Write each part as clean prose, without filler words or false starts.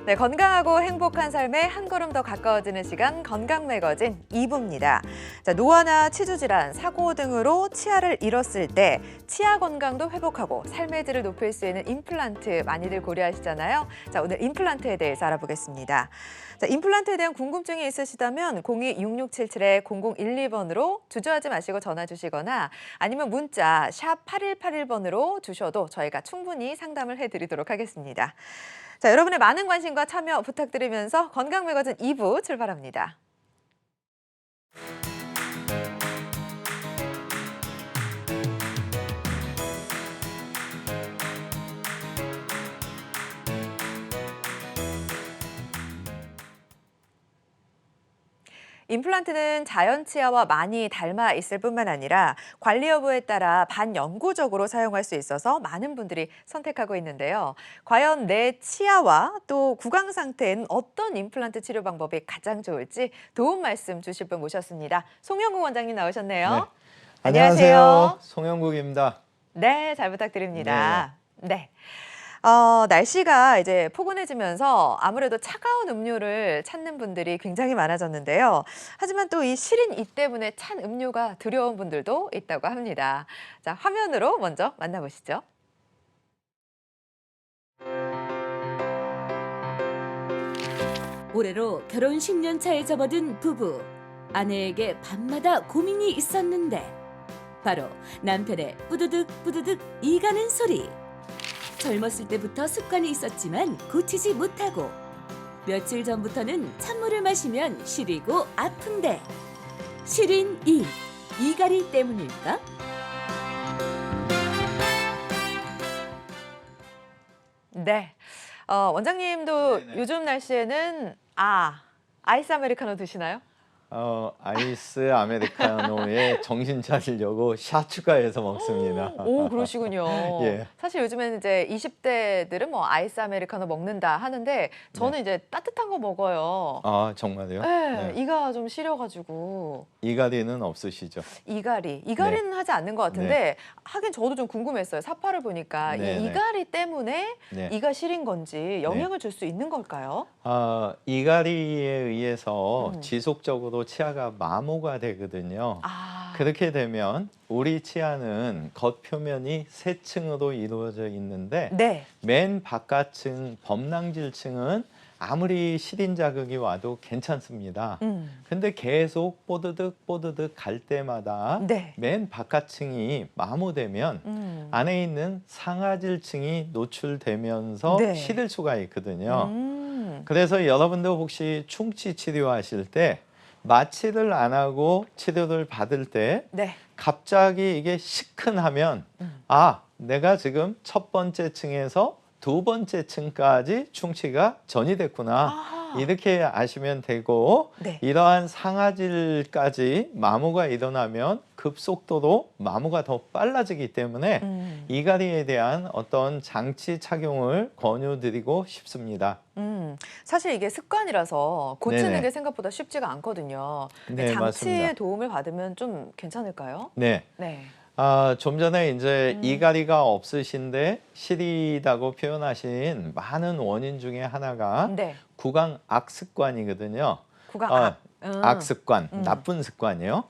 네, 건강하고 행복한 삶에 한 걸음 더 가까워지는 시간 건강 매거진 2부입니다. 자, 노화나 치주 질환, 사고 등으로 치아를 잃었을 때 치아 건강도 회복하고 삶의 질을 높일 수 있는 임플란트 많이들 고려하시잖아요. 자, 오늘 임플란트에 대해서 알아보겠습니다. 자, 임플란트에 대한 궁금증이 있으시다면 02-6677-0012번으로 주저하지 마시고 전화 주시거나 아니면 문자 샵 8181번으로 주셔도 저희가 충분히 상담을 해드리도록 하겠습니다. 자, 여러분의 많은 관심과 참여 부탁드리면서 건강 매거진 2부 출발합니다. 임플란트는 자연 치아와 많이 닮아 있을 뿐만 아니라 관리 여부에 따라 반영구적으로 사용할 수 있어서 많은 분들이 선택하고 있는데요. 과연 내 치아와 또 구강 상태엔 어떤 임플란트 치료 방법이 가장 좋을지 도움 말씀 주실 분 모셨습니다. 송영국 원장님 나오셨네요. 네. 안녕하세요. 송영국입니다. 네, 잘 부탁드립니다. 네. 날씨가 이제 포근해지면서 아무래도 차가운 음료를 찾는 분들이 굉장히 많아졌는데요. 하지만 또 이 시린 이 때문에 찬 음료가 두려운 분들도 있다고 합니다. 자, 화면으로 먼저 만나보시죠. 올해로 결혼 10년 차에 접어든 부부. 아내에게 밤마다 고민이 있었는데 바로 남편의 뿌드득 뿌드득 이 가는 소리. 젊었을 때부터 습관이 있었지만 고치지 못하고 며칠 전부터는 찬물을 마시면 시리고 아픈데 시린 이가리 때문일까? 네. 원장님도 네네. 요즘 날씨에는 아이스 아메리카노 드시나요? 아이스 아메리카노에 정신 차리려고 샷 추가해서 먹습니다. 오, 그러시군요. 예. 사실 요즘에는 이제 20대들은 뭐 아이스 아메리카노 먹는다 하는데 저는 이제 따뜻한 거 먹어요. 아, 정말요? 네, 네. 이가 좀 시려가지고 이가리는 없으시죠? 이가리는 하지 않는 것 같은데 하긴 저도 좀 궁금했어요. 사파를 보니까 네, 이 네. 이가리 때문에 네. 이가 시린 건지 영향을 줄 수 있는 걸까요? 이가리에 의해서 음. 지속적으로 치아가 마모가 되거든요. 그렇게 되면 우리 치아는 겉표면이 세 층으로 이루어져 있는데 네. 맨 바깥층 범랑질층은 아무리 시린 자극이 와도 괜찮습니다. 근데 계속 뽀드득 뽀드득 갈 때마다 네. 맨 바깥층이 마모되면 안에 있는 상아질층이 노출되면서 네. 시릴 수가 있거든요. 음. 그래서 여러분들 혹시 충치 치료하실 때 마취를 안 하고 치료를 받을 때 네. 갑자기 이게 시큰하면 내가 지금 첫 번째 층에서 두 번째 층까지 충치가 전이됐구나. 이렇게 아시면 되고 네. 이러한 상아질까지 마모가 일어나면 급속도로 마모가 더 빨라지기 때문에 이가리에 대한 어떤 장치 착용을 권유드리고 싶습니다. 사실 이게 습관이라서 고치는 네네. 게 생각보다 쉽지가 않거든요. 네, 장치의 맞습니다. 도움을 받으면 좀 괜찮을까요? 네. 네. 좀 전에 이제 이가리가 없으신데 시리다고 표현하신 많은 원인 중에 하나가 네. 구강 악습관이거든요. 구강 악습관, 나쁜 습관이요.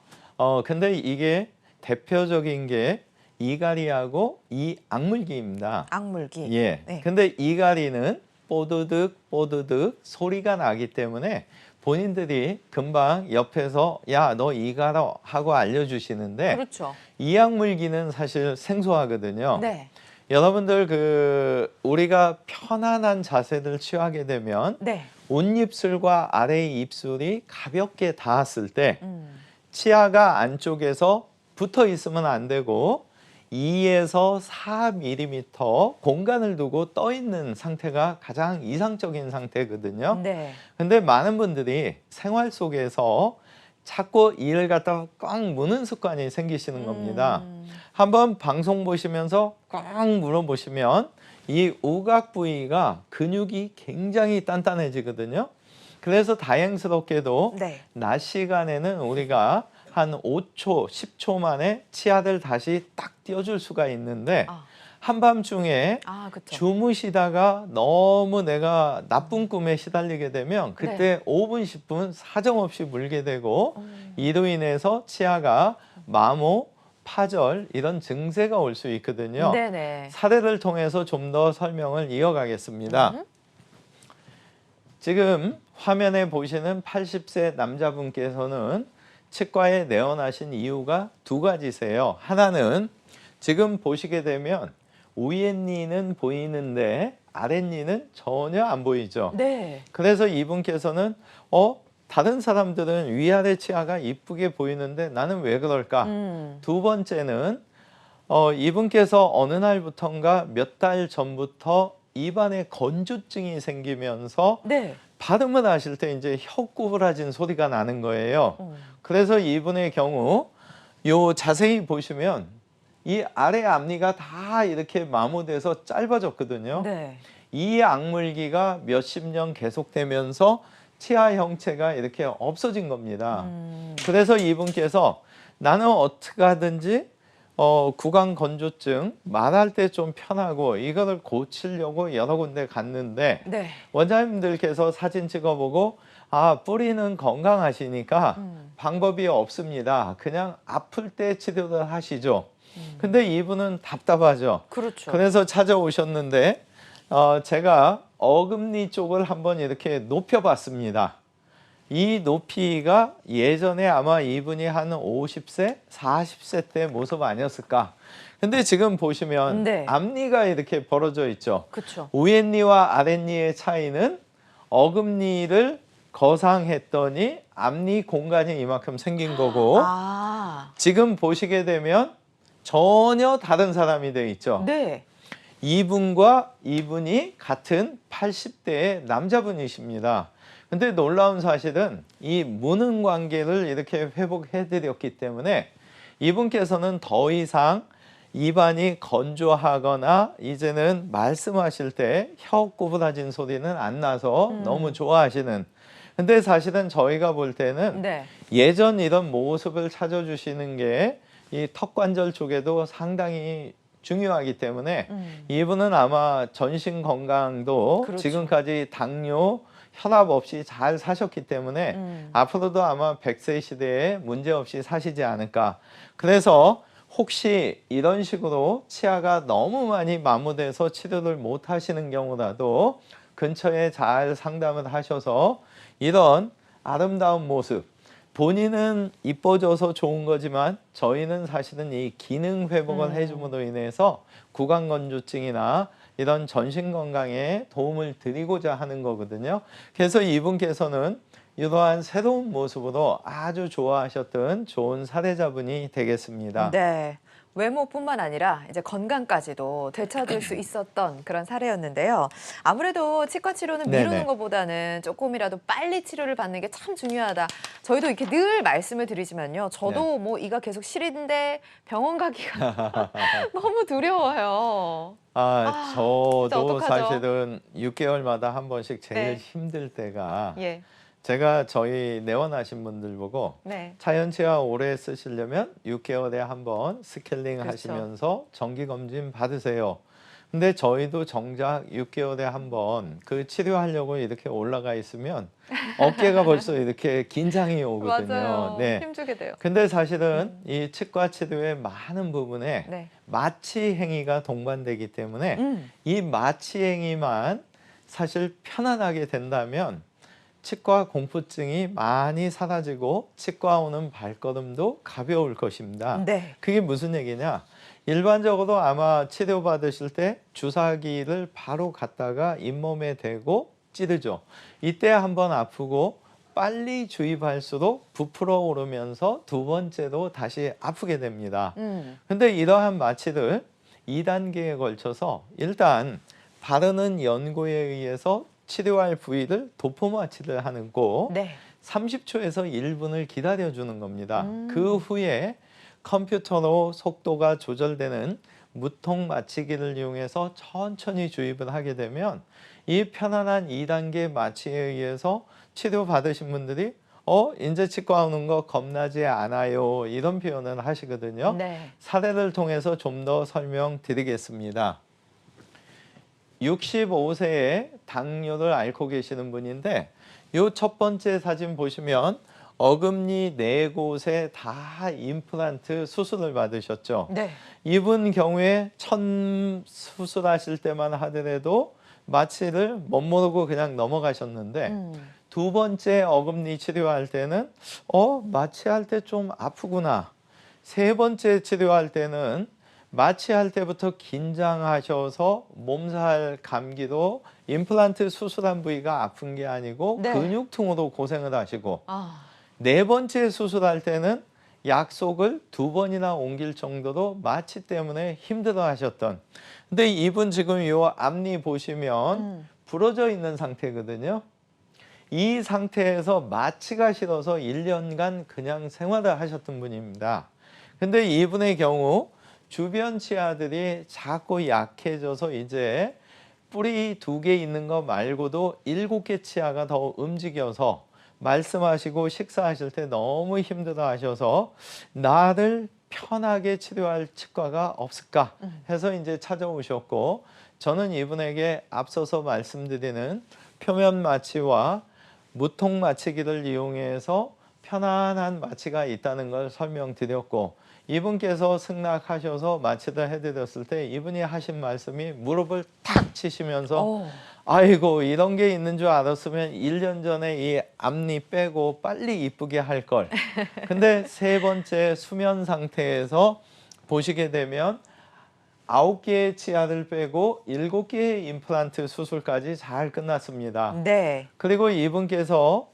근데 이게 대표적인 게 이가리하고 이 악물기입니다. 악물기. 예. 네. 근데 이가리는 뽀드득 뽀드득 소리가 나기 때문에 본인들이 금방 옆에서 야, 너 이가라 하고 알려주시는데 그렇죠. 이 악물기는 사실 생소하거든요. 네. 여러분들 우리가 편안한 자세를 취하게 되면 네. 온입술과 아래의 입술이 가볍게 닿았을 때 음. 치아가 안쪽에서 붙어 있으면 안 되고 2에서 4mm 공간을 두고 떠 있는 상태가 가장 이상적인 상태거든요. 네. 근데 많은 분들이 생활 속에서 자꾸 이를 갖다 꽉 무는 습관이 생기시는 겁니다. 한번 방송 보시면서 꽉 물어보시면 이 우각 부위가 근육이 굉장히 단단해지거든요. 그래서 다행스럽게도 네. 낮 시간에는 우리가 한 5초, 10초 만에 치아를 다시 딱 띄워줄 수가 있는데 한밤중에 아, 그렇죠. 주무시다가 너무 내가 나쁜 꿈에 시달리게 되면 그때 5분, 10분 사정없이 물게 되고 이로 인해서 치아가 마모, 파절 이런 증세가 올 수 있거든요. 네네. 사례를 통해서 좀 더 설명을 이어가겠습니다. 지금 화면에 보시는 80세 남자분께서는 치과에 내원하신 이유가 두 가지세요. 하나는 지금 보시게 되면 위에니는 보이는데 아랫니는 전혀 안 보이죠. 네. 그래서 이분께서는 다른 사람들은 위아래 치아가 이쁘게 보이는데 나는 왜 그럴까? 두 번째는 이분께서 어느 날부턴가 몇 달 전부터 입안에 건조증이 생기면서 네. 발음을 하실 때 이제 혀 구부라진 소리가 나는 거예요. 그래서 이분의 경우 요 자세히 보시면 이 아래 앞니가 다 이렇게 마모돼서 짧아졌거든요. 네. 이 악물기가 몇십 년 계속되면서 치아 형체가 이렇게 없어진 겁니다. 그래서 이분께서 나는 어떻게 하든지 구강 건조증 말할 때 좀 편하고 이거를 고치려고 여러 군데 갔는데 네. 원장님들께서 사진 찍어보고 뿌리는 건강하시니까 방법이 없습니다. 그냥 아플 때 치료를 하시죠. 근데 이분은 답답하죠. 그렇죠. 그래서 찾아오셨는데 제가 어금니 쪽을 한번 이렇게 높여봤습니다. 이 높이가 예전에 아마 이분이 한 50세, 40세 때 모습 아니었을까. 근데 지금 보시면 네. 앞니가 이렇게 벌어져 있죠. 그렇죠. 위에니와 아랫니의 차이는 어금니를 거상했더니 앞니 공간이 이만큼 생긴 거고 아. 지금 보시게 되면 전혀 다른 사람이 돼 있죠. 네. 이분과 이분이 같은 80대의 남자분이십니다. 근데 놀라운 사실은 이 무능 관계를 이렇게 회복해 드렸기 때문에 이분께서는 더 이상 입안이 건조하거나 이제는 말씀하실 때 혀 구부라진 소리는 안 나서 너무 좋아하시는. 근데 사실은 저희가 볼 때는 네. 예전 이런 모습을 찾아주시는 게 이 턱관절 쪽에도 상당히 중요하기 때문에 이분은 아마 전신 건강도 그렇죠. 지금까지 당뇨, 혈압 없이 잘 사셨기 때문에 앞으로도 아마 100세 시대에 문제없이 사시지 않을까. 그래서 혹시 이런 식으로 치아가 너무 많이 마모돼서 치료를 못 하시는 경우라도 근처에 잘 상담을 하셔서 이런 아름다운 모습, 본인은 이뻐져서 좋은 거지만 저희는 사실은 이 기능 회복을 해줌으로 인해서 구강 건조증이나 이런 전신 건강에 도움을 드리고자 하는 거거든요. 그래서 이분께서는 이러한 새로운 모습으로 아주 좋아하셨던 좋은 사례자분이 되겠습니다. 네. 외모뿐만 아니라 이제 건강까지도 되찾을 수 있었던 그런 사례였는데요. 아무래도 치과 치료는 미루는 네네. 것보다는 조금이라도 빨리 치료를 받는 게 참 중요하다. 저희도 이렇게 늘 말씀을 드리지만요. 저도 뭐 이가 계속 시린데 병원 가기가 너무 두려워요. 진짜 저도 어떡하죠? 사실은 6개월마다 한 번씩 제일 네. 힘들 때가 예. 제가 저희 내원하신 분들 보고 네. 차현치아 오래 쓰시려면 6개월에 한 번 스케일링 그렇죠. 하시면서 정기검진 받으세요. 근데 저희도 정작 6개월에 한 번 그 치료하려고 이렇게 올라가 있으면 어깨가 벌써 이렇게 긴장이 오거든요. 맞아요. 네. 힘주게 돼요. 근데 사실은 이 치과 치료의 많은 부분에 네. 마취 행위가 동반되기 때문에 음. 이 마취 행위만 사실 편안하게 된다면 치과 공포증이 많이 사라지고 치과 오는 발걸음도 가벼울 것입니다. 네. 그게 무슨 얘기냐? 일반적으로 아마 치료받으실 때 주사기를 바로 갖다가 잇몸에 대고 찌르죠. 이때 한번 아프고 빨리 주입할수록 부풀어 오르면서 두 번째로 다시 아프게 됩니다. 근데 이러한 마취를 2단계에 걸쳐서 일단 바르는 연고에 의해서 치료할 부위를 도포 마취를 하는 거 네. 30초에서 1분을 기다려주는 겁니다. 그 후에 컴퓨터로 속도가 조절되는 무통 마취기를 이용해서 천천히 주입을 하게 되면 이 편안한 2단계 마취에 의해서 치료받으신 분들이 이제 치과 오는 거 겁나지 않아요. 이런 표현을 하시거든요. 네. 사례를 통해서 좀 더 설명드리겠습니다. 65세에 당뇨를 앓고 계시는 분인데 요 첫 번째 사진 보시면 어금니 4곳에 다 임플란트 수술을 받으셨죠. 네. 이분 경우에 첫 수술하실 때만 하더라도 마취를 못 모르고 그냥 넘어가셨는데 두 번째 어금니 치료할 때는 마취할 때 좀 아프구나. 세 번째 치료할 때는 마취할 때부터 긴장하셔서 몸살 감기도 임플란트 수술한 부위가 아픈 게 아니고 네. 근육통으로 고생을 하시고 아, 네 번째 수술할 때는 약속을 2번이나 옮길 정도로 마취 때문에 힘들어 하셨던. 근데 이분 지금 요 앞니 보시면 부러져 있는 상태거든요. 이 상태에서 마취가 싫어서 1년간 그냥 생활을 하셨던 분입니다. 근데 이분의 경우 주변 치아들이 자꾸 약해져서 이제 뿌리 2개 있는 거 말고도 7개 치아가 더 움직여서 말씀하시고 식사하실 때 너무 힘들어 하셔서 나를 편하게 치료할 치과가 없을까 해서 이제 찾아오셨고, 저는 이분에게 앞서서 말씀드리는 표면 마취와 무통 마취기를 이용해서 편안한 마취가 있다는 걸 설명드렸고, 이분께서 승낙하셔서 마취를 해드렸을 때 이분이 하신 말씀이 무릎을 탁 치시면서 아이고 이런 게 있는 줄 알았으면 1년 전에 이 앞니 빼고 빨리 이쁘게 할 걸. 근데 세 번째 수면 상태에서 보시게 되면 9개의 치아를 빼고 7개의 임플란트 수술까지 잘 끝났습니다. 네. 그리고 이분께서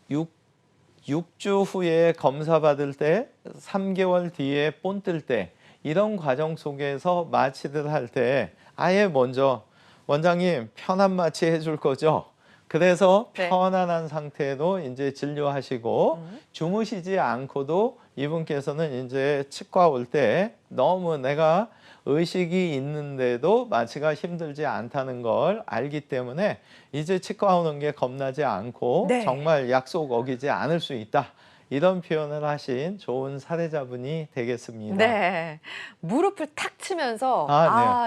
6주 후에 검사 받을 때 3개월 뒤에 본 뜰 때 이런 과정 속에서 마취를 할 때 아예 먼저 원장님 편한 마취 해줄 거죠? 그래서 네. 편안한 상태로 이제 진료하시고 주무시지 않고도 이분께서는 이제 치과 올 때 너무 내가 의식이 있는데도 마취가 힘들지 않다는 걸 알기 때문에 이제 치과 오는 게 겁나지 않고 네. 정말 약속 어기지 않을 수 있다. 이런 표현을 하신 좋은 사례자분이 되겠습니다. 네. 무릎을 탁 치면서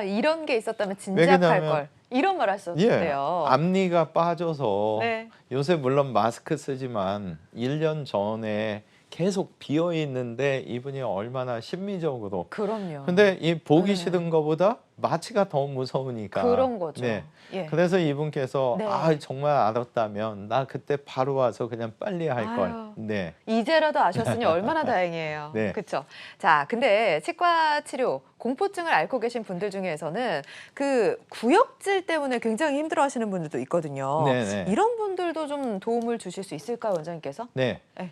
이런 게 있었다면 진작 할 왜냐하면 걸. 이런 말 하셨는데요. 앞니가 빠져서 네. 요새 물론 마스크 쓰지만 1년 전에 계속 비어 있는데 이분이 얼마나 심리적으로. 그럼요. 근데 이 보기 싫은 것보다 마취가 더 무서우니까. 그런 거죠. 네. 예. 그래서 이분께서 네. 정말 알았다면 나 그때 바로 와서 그냥 빨리 할 걸. 아유. 네. 이제라도 아셨으니 얼마나 다행이에요. 네. 그렇죠. 자, 근데 치과 치료 공포증을 앓고 계신 분들 중에서는 그 구역질 때문에 굉장히 힘들어하시는 분들도 있거든요. 네네. 이런 분들도 좀 도움을 주실 수 있을까요, 원장님께서? 네. 네.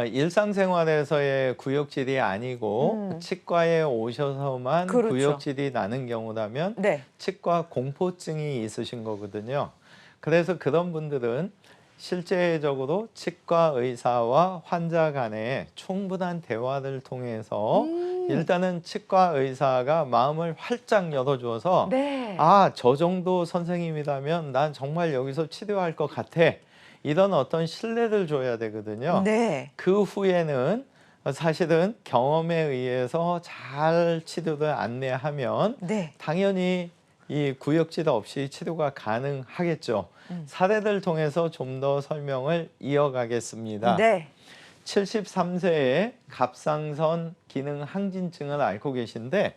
일상생활에서의 구역질이 아니고 치과에 오셔서만 그렇죠. 구역질이 나는 경우라면 네. 치과 공포증이 있으신 거거든요. 그래서 그런 분들은 실제적으로 치과 의사와 환자 간에 충분한 대화를 통해서 일단은 치과 의사가 마음을 활짝 열어줘서 네. 저 정도 선생님이라면 난 정말 여기서 치료할 것 같아. 이런 어떤 신뢰를 줘야 되거든요. 네. 그 후에는 사실은 경험에 의해서 잘 치료를 안내하면 네. 당연히 이 구역질 없이 치료가 가능하겠죠. 사례를 통해서 좀 더 설명을 이어가겠습니다. 네. 73세에 갑상선 기능 항진증을 앓고 계신데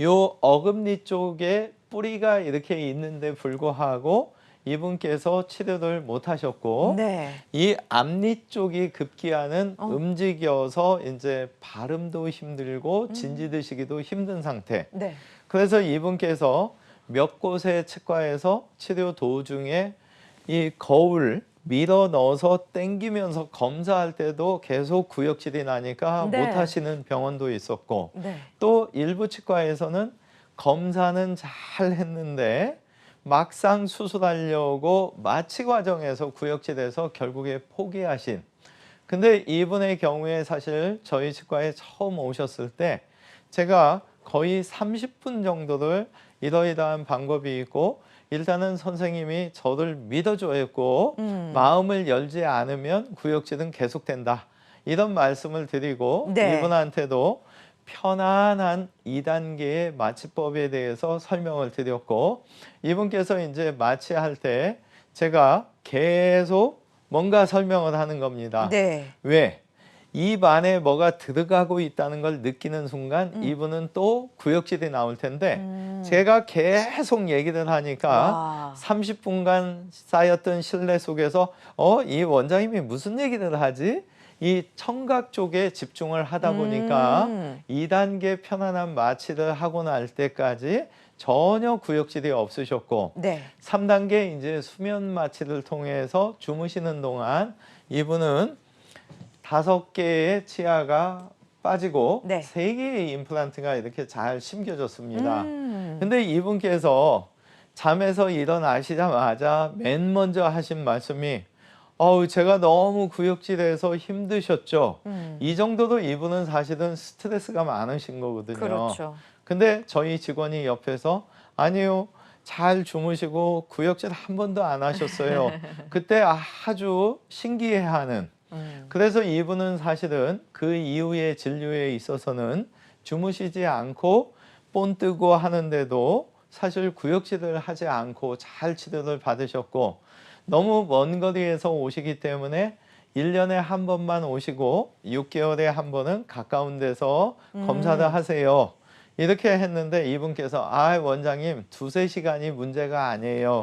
요 어금니 쪽에 뿌리가 이렇게 있는데 불구하고 이분께서 치료를 못 하셨고 네. 이 앞니 쪽이 급기야는 움직여서 이제 발음도 힘들고 진지 드시기도 힘든 상태. 네. 그래서 이분께서 몇 곳의 치과에서 치료 도중에 이 거울 밀어 넣어서 당기면서 검사할 때도 계속 구역질이 나니까 네. 못 하시는 병원도 있었고 네. 또 일부 치과에서는 검사는 잘 했는데 막상 수술하려고 마취 과정에서 구역질에서 결국에 포기하신. 근데 이분의 경우에 사실 저희 치과에 처음 오셨을 때 제가 거의 30분 정도를 이러이러한 방법이 있고 일단은 선생님이 저를 믿어줘야 했고 마음을 열지 않으면 구역질은 계속된다. 이런 말씀을 드리고 네. 이분한테도 편안한 2단계의 마취법에 대해서 설명을 드렸고 이분께서 이제 마취할 때 제가 계속 뭔가 설명을 하는 겁니다. 네. 왜? 입 안에 뭐가 들어가고 있다는 걸 느끼는 순간 이분은 또 구역질이 나올 텐데 제가 계속 얘기를 하니까 와. 30분간 쌓였던 신뢰 속에서 이 원장님이 무슨 얘기를 하지? 이 청각 쪽에 집중을 하다 보니까 2단계 편안한 마취를 하고 날 때까지 전혀 구역질이 없으셨고 네. 3단계 이제 수면 마취를 통해서 주무시는 동안 이분은 5개의 치아가 빠지고 네. 3개의 임플란트가 이렇게 잘 심겨졌습니다. 음. 근데 이분께서 잠에서 일어나시자마자 맨 먼저 하신 말씀이 제가 너무 구역질해서 힘드셨죠. 이 정도로 이분은 사실은 스트레스가 많으신 거거든요. 그렇죠. 근데 저희 직원이 옆에서 아니요. 잘 주무시고 구역질 한 번도 안 하셨어요. 그때 아주 신기해하는. 그래서 이분은 사실은 그 이후의 진료에 있어서는 주무시지 않고 본 뜨고 하는데도 사실 구역질을 하지 않고 잘 치료를 받으셨고 너무 먼 거리에서 오시기 때문에 1년에 한 번만 오시고 6개월에 한 번은 가까운 데서 검사를 하세요. 이렇게 했는데 이분께서 원장님 2-3시간이 문제가 아니에요.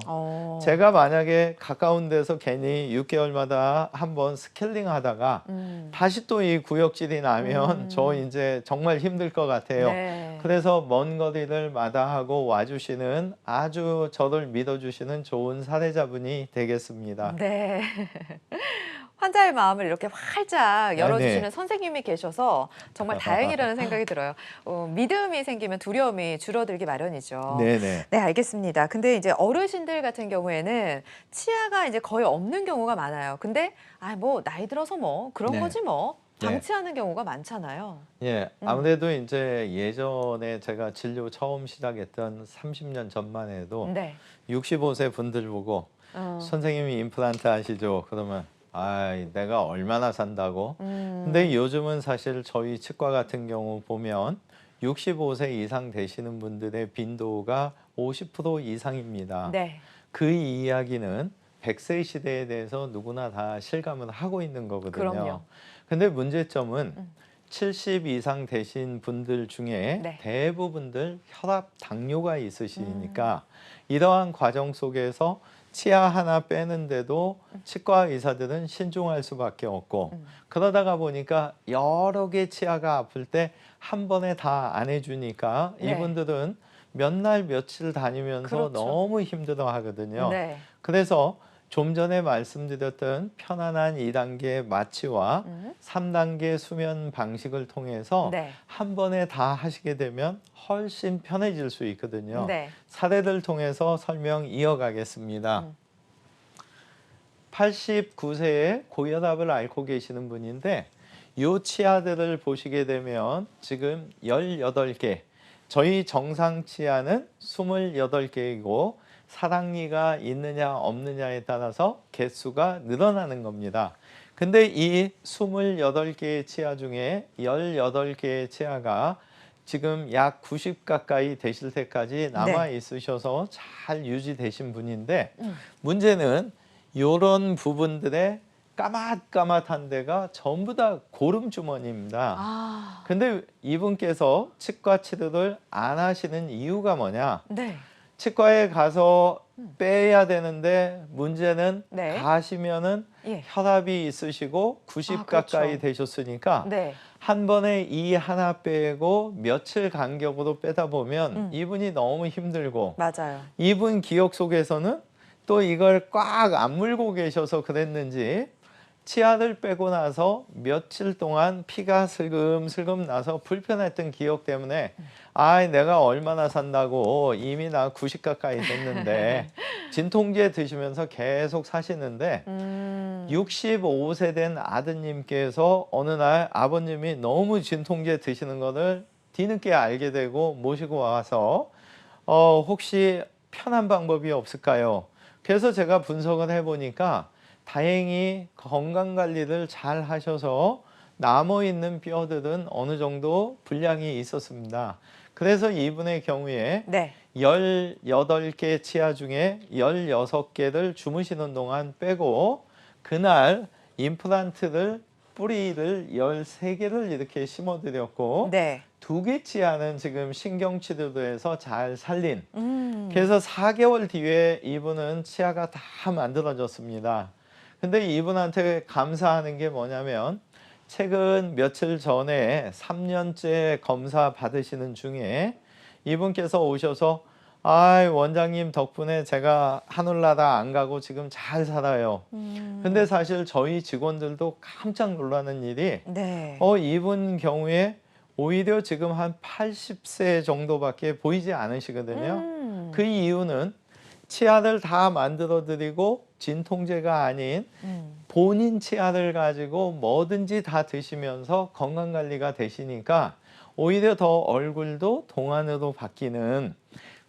제가 만약에 가까운 데서 괜히 6개월마다 한 번 스케일링 하다가 다시 또 이 구역질이 나면 저 이제 정말 힘들 것 같아요. 네. 그래서 먼 거리를 마다하고 와주시는 아주 저를 믿어주시는 좋은 사례자분이 되겠습니다. 네. 환자의 마음을 이렇게 활짝 열어주시는 네. 선생님이 계셔서 정말 다행이라는 생각이 들어요. 믿음이 생기면 두려움이 줄어들기 마련이죠. 네네. 네, 알겠습니다. 근데 이제 어르신들 같은 경우에는 치아가 이제 거의 없는 경우가 많아요. 근데 뭐 나이 들어서 뭐 그런 네. 거지 뭐 네. 방치하는 경우가 많잖아요. 예, 아무래도 이제 예전에 제가 진료 처음 시작했던 30년 전만 해도 네. 65세 분들 보고 선생님이 임플란트 하시죠. 그러면 내가 얼마나 산다고. 근데 요즘은 사실 저희 치과 같은 경우 보면 65세 이상 되시는 분들의 빈도가 50% 이상입니다. 네. 그 이야기는 100세 시대에 대해서 누구나 다 실감을 하고 있는 거거든요. 그럼요. 근데 문제점은 70 이상 되신 분들 중에 네. 대부분들 혈압, 당뇨가 있으시니까 이러한 과정 속에서 치아 하나 빼는데도 치과 의사들은 신중할 수밖에 없고 그러다가 보니까 여러 개 치아가 아플 때 한 번에 다 안 해주니까 네. 이분들은 몇 날 며칠 다니면서 그렇죠. 너무 힘들어 하거든요. 네. 그래서 좀 전에 말씀드렸던 편안한 2단계 마취와 3단계 수면 방식을 통해서 네. 한 번에 다 하시게 되면 훨씬 편해질 수 있거든요. 네. 사례를 통해서 설명 이어가겠습니다. 89세에 고혈압을 앓고 계시는 분인데 이 치아들을 보시게 되면 지금 18개, 저희 정상 치아는 28개이고 사랑니가 있느냐 없느냐에 따라서 개수가 늘어나는 겁니다. 근데 이 28개의 치아 중에 18개의 치아가 지금 약 90 가까이 되실 때까지 남아 있으셔서 잘 유지되신 분인데 문제는 이런 부분들의 까맣까맣한 데가 전부 다 고름 주머니입니다. 근데 이분께서 치과 치료를 안 하시는 이유가 뭐냐? 네. 치과에 가서 빼야 되는데 문제는 네. 가시면은 예. 혈압이 있으시고 90 그렇죠. 가까이 되셨으니까 네. 한 번에 이 하나 빼고 며칠 간격으로 빼다 보면 이분이 너무 힘들고 맞아요. 이분 기억 속에서는 또 이걸 꽉 안 물고 계셔서 그랬는지 치아를 빼고 나서 며칠 동안 피가 슬금슬금 나서 불편했던 기억 때문에 내가 얼마나 산다고 이미 나 90 가까이 됐는데 진통제 드시면서 계속 사시는데 65세 된 아드님께서 어느 날 아버님이 너무 진통제 드시는 거를 뒤늦게 알게 되고 모시고 와서 혹시 편한 방법이 없을까요? 그래서 제가 분석을 해보니까 다행히 건강관리를 잘 하셔서 남아있는 뼈들은 어느 정도 불량이 있었습니다. 그래서 이분의 경우에 네. 18개 치아 중에 16개를 주무시는 동안 빼고 그날 임플란트를 뿌리를 13개를 이렇게 심어드렸고 네. 2개 치아는 지금 신경치료도 해서 잘 살린 그래서 그래서 4개월 뒤에 이분은 치아가 다 만들어졌습니다. 근데 이분한테 감사하는 게 뭐냐면 최근 며칠 전에 3년째 검사 받으시는 중에 이분께서 오셔서 원장님 덕분에 제가 하늘나라 안 가고 지금 잘 살아요. 근데 사실 저희 직원들도 깜짝 놀라는 일이 네. 이분 경우에 오히려 지금 한 80세 정도밖에 보이지 않으시거든요. 그 이유는 치아를 다 만들어 드리고 진통제가 아닌 본인 치아를 가지고 뭐든지 다 드시면서 건강관리가 되시니까 오히려 더 얼굴도 동안으로 바뀌는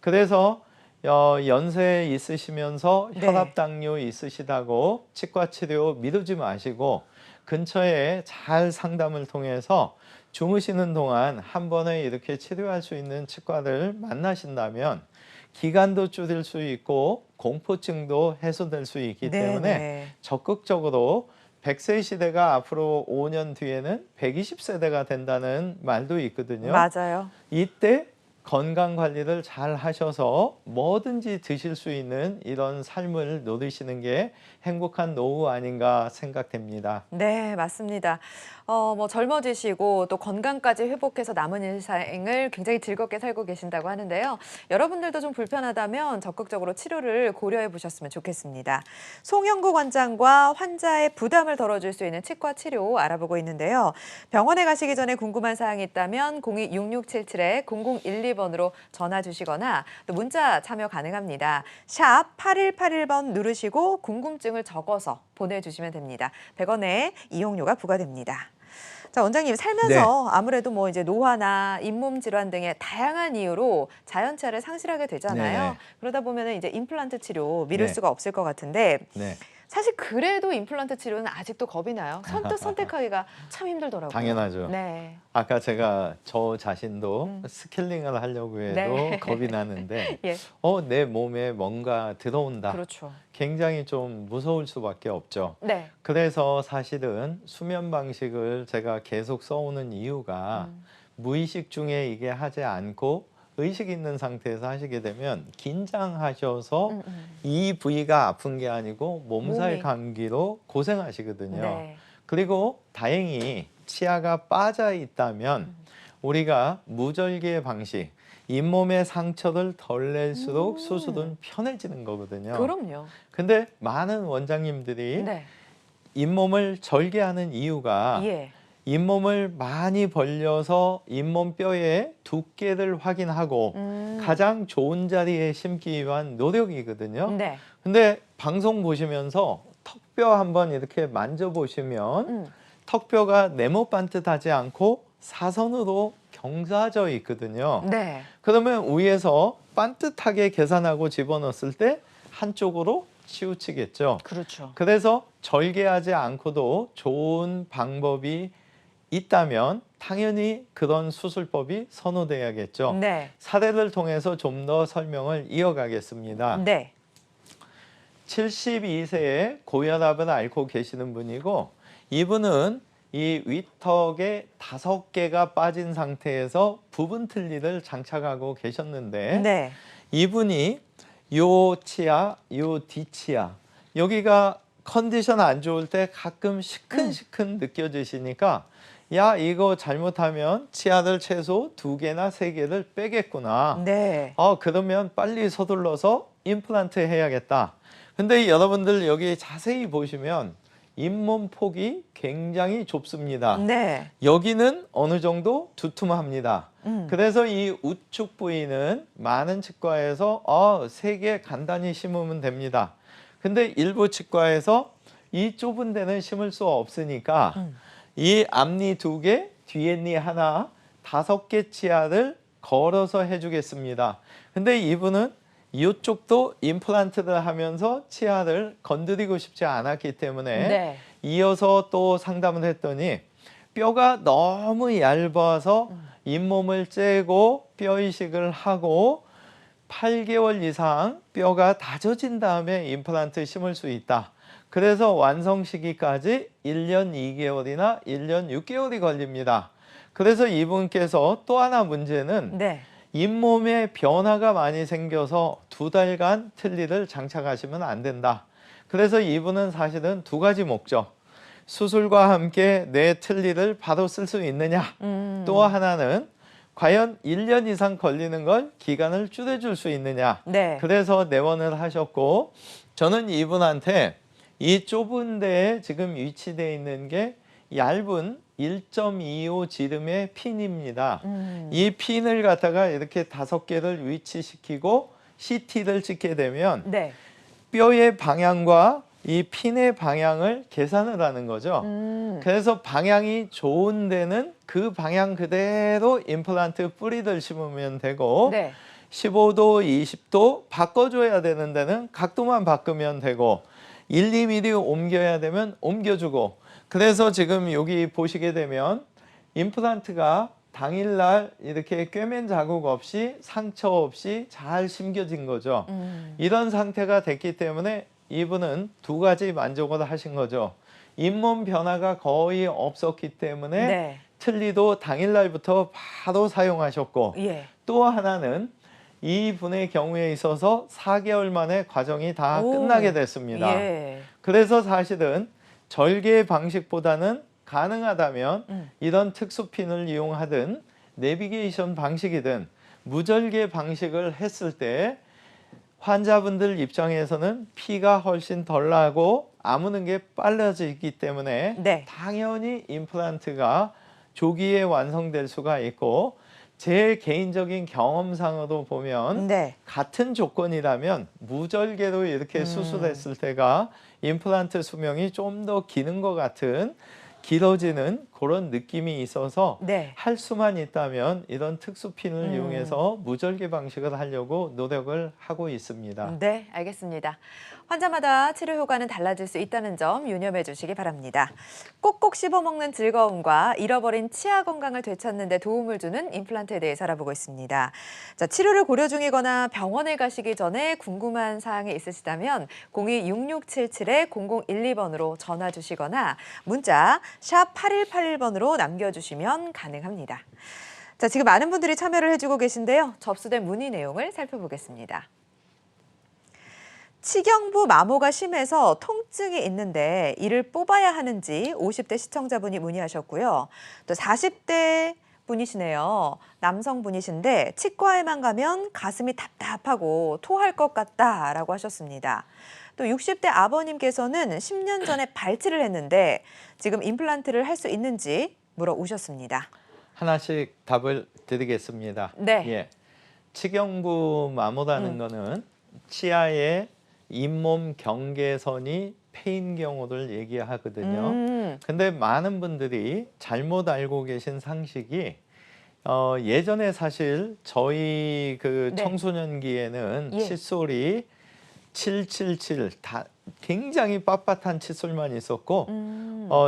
그래서 연세 있으시면서 네. 혈압당뇨 있으시다고 치과 치료 미루지 마시고 근처에 잘 상담을 통해서 주무시는 동안 한 번에 이렇게 치료할 수 있는 치과를 만나신다면 기간도 줄일 수 있고 공포증도 해소될 수 있기 때문에 네. 적극적으로 100세 시대가 앞으로 5년 뒤에는 120세대가 된다는 말도 있거든요. 맞아요. 이때 건강 관리를 잘 하셔서 뭐든지 드실 수 있는 이런 삶을 누리시는 게 행복한 노후 아닌가 생각됩니다. 네, 맞습니다. 뭐 젊어지시고 또 건강까지 회복해서 남은 일상을 굉장히 즐겁게 살고 계신다고 하는데요. 여러분들도 좀 불편하다면 적극적으로 치료를 고려해 보셨으면 좋겠습니다. 송영구 원장과 환자의 부담을 덜어줄 수 있는 치과 치료 알아보고 있는데요. 병원에 가시기 전에 궁금한 사항이 있다면 02-6677-0012번으로 전화 주시거나 또 문자 참여 가능합니다. 샵 8181번 누르시고 궁금증을 적어서 보내주시면 됩니다. 100원의 이용료가 부과됩니다. 자, 원장님 살면서 아무래도 뭐 이제 노화나 잇몸 질환 등의 다양한 이유로 자연치아를 상실하게 되잖아요. 네네. 그러다 보면은 이제 임플란트 치료 미룰 네. 수가 없을 것 같은데 네, 사실 그래도 임플란트 치료는 아직도 겁이 나요. 선뜻 선택하기가 참 힘들더라고요. 당연하죠. 네. 아까 제가 저 자신도 스케일링을 하려고 해도 네. 겁이 나는데 예. 내 몸에 뭔가 들어온다. 그렇죠. 굉장히 좀 무서울 수밖에 없죠. 네. 그래서 사실은 수면 방식을 제가 계속 써오는 이유가 무의식 중에 이게 하지 않고 의식 있는 상태에서 하시게 되면 긴장하셔서 이 부위가 아픈 게 아니고 몸살 몸이. 감기로 고생하시거든요. 네. 그리고 다행히 치아가 빠져 있다면 우리가 무절개 방식, 잇몸의 상처를 덜 낼수록 수술은 편해지는 거거든요. 그럼요. 근데 많은 원장님들이 네. 잇몸을 절개하는 이유가 예. 잇몸을 많이 벌려서 잇몸 뼈의 두께를 확인하고 가장 좋은 자리에 심기 위한 노력이거든요. 네. 근데 방송 보시면서 턱뼈 한번 이렇게 만져보시면 턱뼈가 네모 반듯하지 않고 사선으로 경사져 있거든요. 네. 그러면 위에서 반듯하게 계산하고 집어넣었을 때 한쪽으로 치우치겠죠. 그렇죠. 그래서 절개하지 않고도 좋은 방법이 있다면 당연히 그런 수술법이 선호돼야겠죠. 네. 사례를 통해서 좀 더 설명을 이어가겠습니다. 네. 72세에 고혈압을 앓고 계시는 분이고 이분은 이 윗턱에 5개가 빠진 상태에서 부분 틀니를 장착하고 계셨는데 네. 이분이 요 치아, 요 뒤치아 여기가 컨디션 안 좋을 때 가끔 시큰시큰 느껴지시니까 야 이거 잘못하면 치아를 최소 2개나 3개를 빼겠구나. 네. 그러면 빨리 서둘러서 임플란트 해야겠다. 근데 여러분들 여기 자세히 보시면 잇몸 폭이 굉장히 좁습니다. 네. 여기는 어느 정도 두툼합니다. 음. 그래서 이 우측 부위는 많은 치과에서 3개 간단히 심으면 됩니다. 근데 일부 치과에서 이 좁은 데는 심을 수 없으니까 이 앞니 2개, 뒤에니 하나, 5개 치아를 걸어서 해주겠습니다. 근데 이분은 이쪽도 임플란트를 하면서 치아를 건드리고 싶지 않았기 때문에 네. 이어서 또 상담을 했더니 뼈가 너무 얇아서 잇몸을 째고 뼈 이식을 하고 8개월 이상 뼈가 다져진 다음에 임플란트 심을 수 있다. 그래서 완성 시기까지 1년 2개월이나 1년 6개월이 걸립니다. 그래서 이분께서 또 하나 문제는 네. 잇몸에 변화가 많이 생겨서 2달간 틀니를 장착하시면 안 된다. 그래서 이분은 사실은 2가지 목적. 수술과 함께 내 틀니를 바로 쓸 수 있느냐. 또 하나는 과연 1년 이상 걸리는 걸 기간을 줄여줄 수 있느냐. 네. 그래서 내원을 하셨고 저는 이분한테 이 좁은 데에 지금 위치되어 있는 게 얇은 1.25 지름의 핀입니다. 이 핀을 갖다가 이렇게 5개를 위치시키고 CT를 찍게 되면 네. 뼈의 방향과 이 핀의 방향을 계산을 하는 거죠. 그래서 방향이 좋은 데는 그 방향 그대로 임플란트 뿌리를 심으면 되고 네. 15도, 20도 바꿔줘야 되는 데는 각도만 바꾸면 되고 1, 2mm 옮겨야 되면 옮겨주고 그래서 지금 여기 보시게 되면 임플란트가 당일날 이렇게 꿰맨 자국 없이 상처 없이 잘 심겨진 거죠. 이런 상태가 됐기 때문에 이분은 2가지 만족을 하신 거죠. 잇몸 변화가 거의 없었기 때문에 네. 틀니도 당일날부터 바로 사용하셨고 예. 또 하나는 이분의 경우에 있어서 4개월 만에 과정이 다 오. 끝나게 됐습니다. 예. 그래서 사실은 절개 방식보다는 가능하다면 이런 특수핀을 이용하든 내비게이션 방식이든 무절개 방식을 했을 때 환자분들 입장에서는 피가 훨씬 덜 나고 아무는 게 빨라지기 때문에 네. 당연히 임플란트가 조기에 완성될 수가 있고 제 개인적인 경험상으로 보면 네. 같은 조건이라면 무절개로 이렇게 수술했을 때가 임플란트 수명이 좀 더 기는 것 같은 길어지는 그런 느낌이 있어서 네. 할 수만 있다면 이런 특수핀을 이용해서 무절개 방식을 하려고 노력을 하고 있습니다. 네, 알겠습니다. 환자마다 치료 효과는 달라질 수 있다는 점 유념해 주시기 바랍니다. 꼭꼭 씹어먹는 즐거움과 잃어버린 치아 건강을 되찾는 데 도움을 주는 임플란트에 대해서 알아보고 있습니다. 자, 치료를 고려 중이거나 병원에 가시기 전에 궁금한 사항이 있으시다면 02-6677-0012번으로 전화 주시거나 문자 샵 8181번으로 남겨주시면 가능합니다. 자, 지금 많은 분들이 참여를 해주고 계신데요. 접수된 문의 내용을 살펴보겠습니다. 치경부 마모가 심해서 통증이 있는데 이를 뽑아야 하는지 50대 시청자분이 문의하셨고요. 또 40대 분이시네요. 남성분이신데 치과에만 가면 가슴이 답답하고 토할 것 같다라고 하셨습니다. 또 60대 아버님께서는 10년 전에 발치를 했는데 지금 임플란트를 할 수 있는지 물어오셨습니다. 하나씩 답을 드리겠습니다. 네. 예. 치경부 마모라는 거는 치아의 잇몸 경계선이 패인 경우를 얘기하거든요. 근데 많은 분들이 잘못 알고 계신 상식이 예전에 사실 저희 그 네. 청소년기에는 예. 칫솔이 777 다 굉장히 빳빳한 칫솔만 있었고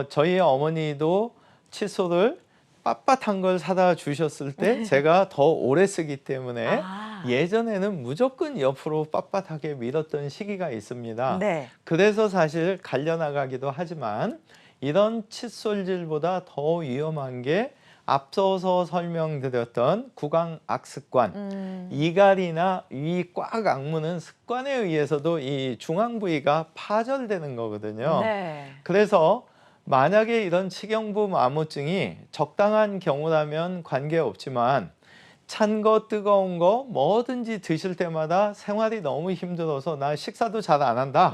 저희 어머니도 칫솔을 빳빳한 걸 사다 주셨을 때 제가 더 오래 쓰기 때문에 예전에는 무조건 옆으로 빳빳하게 밀었던 시기가 있습니다. 네. 그래서 사실 갈려나가기도 하지만 이런 칫솔질보다 더 위험한 게 앞서서 설명드렸던 구강악습관, 이갈이나 위 꽉 악무는 습관에 의해서도 이 중앙 부위가 파절되는 거거든요. 네. 그래서 만약에 이런 치경부 마모증이 적당한 경우라면 관계없지만 찬 거 뜨거운 거 뭐든지 드실 때마다 생활이 너무 힘들어서 나 식사도 잘 안 한다.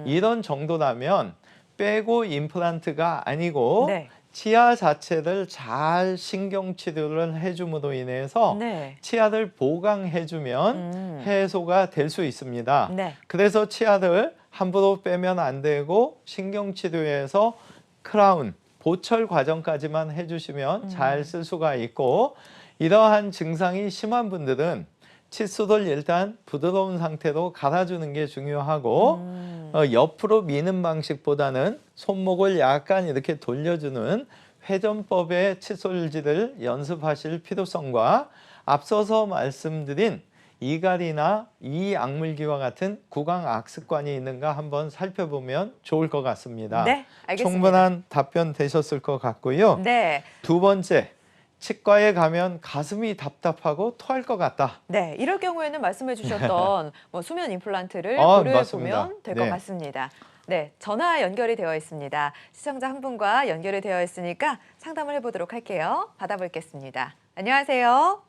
이런 정도라면 빼고 임플란트가 아니고 네. 치아 자체를 잘 신경 치료를 해줌으로 인해서 네. 치아를 보강해주면 해소가 될 수 있습니다. 네. 그래서 치아를 함부로 빼면 안 되고 신경 치료에서 크라운, 보철 과정까지만 해주시면 잘 쓸 수가 있고 이러한 증상이 심한 분들은 칫솔을 일단 부드러운 상태로 갈아주는 게 중요하고 옆으로 미는 방식보다는 손목을 약간 이렇게 돌려주는 회전법의 칫솔질을 연습하실 필요성과 앞서서 말씀드린 이갈이나 이악물기와 같은 구강 악습관이 있는가 한번 살펴보면 좋을 것 같습니다. 네, 알겠습니다. 충분한 답변 되셨을 것 같고요. 네. 두 번째, 치과에 가면 가슴이 답답하고 토할 것 같다. 네, 이럴 경우에는 말씀해 주셨던 뭐 수면 임플란트를 고려해 맞습니다. 보면 될 것 네. 같습니다. 네, 전화 연결이 되어 있습니다. 시청자 한 분과 연결이 되어 있으니까 상담을 해보도록 할게요. 받아뵙겠습니다. 안녕하세요.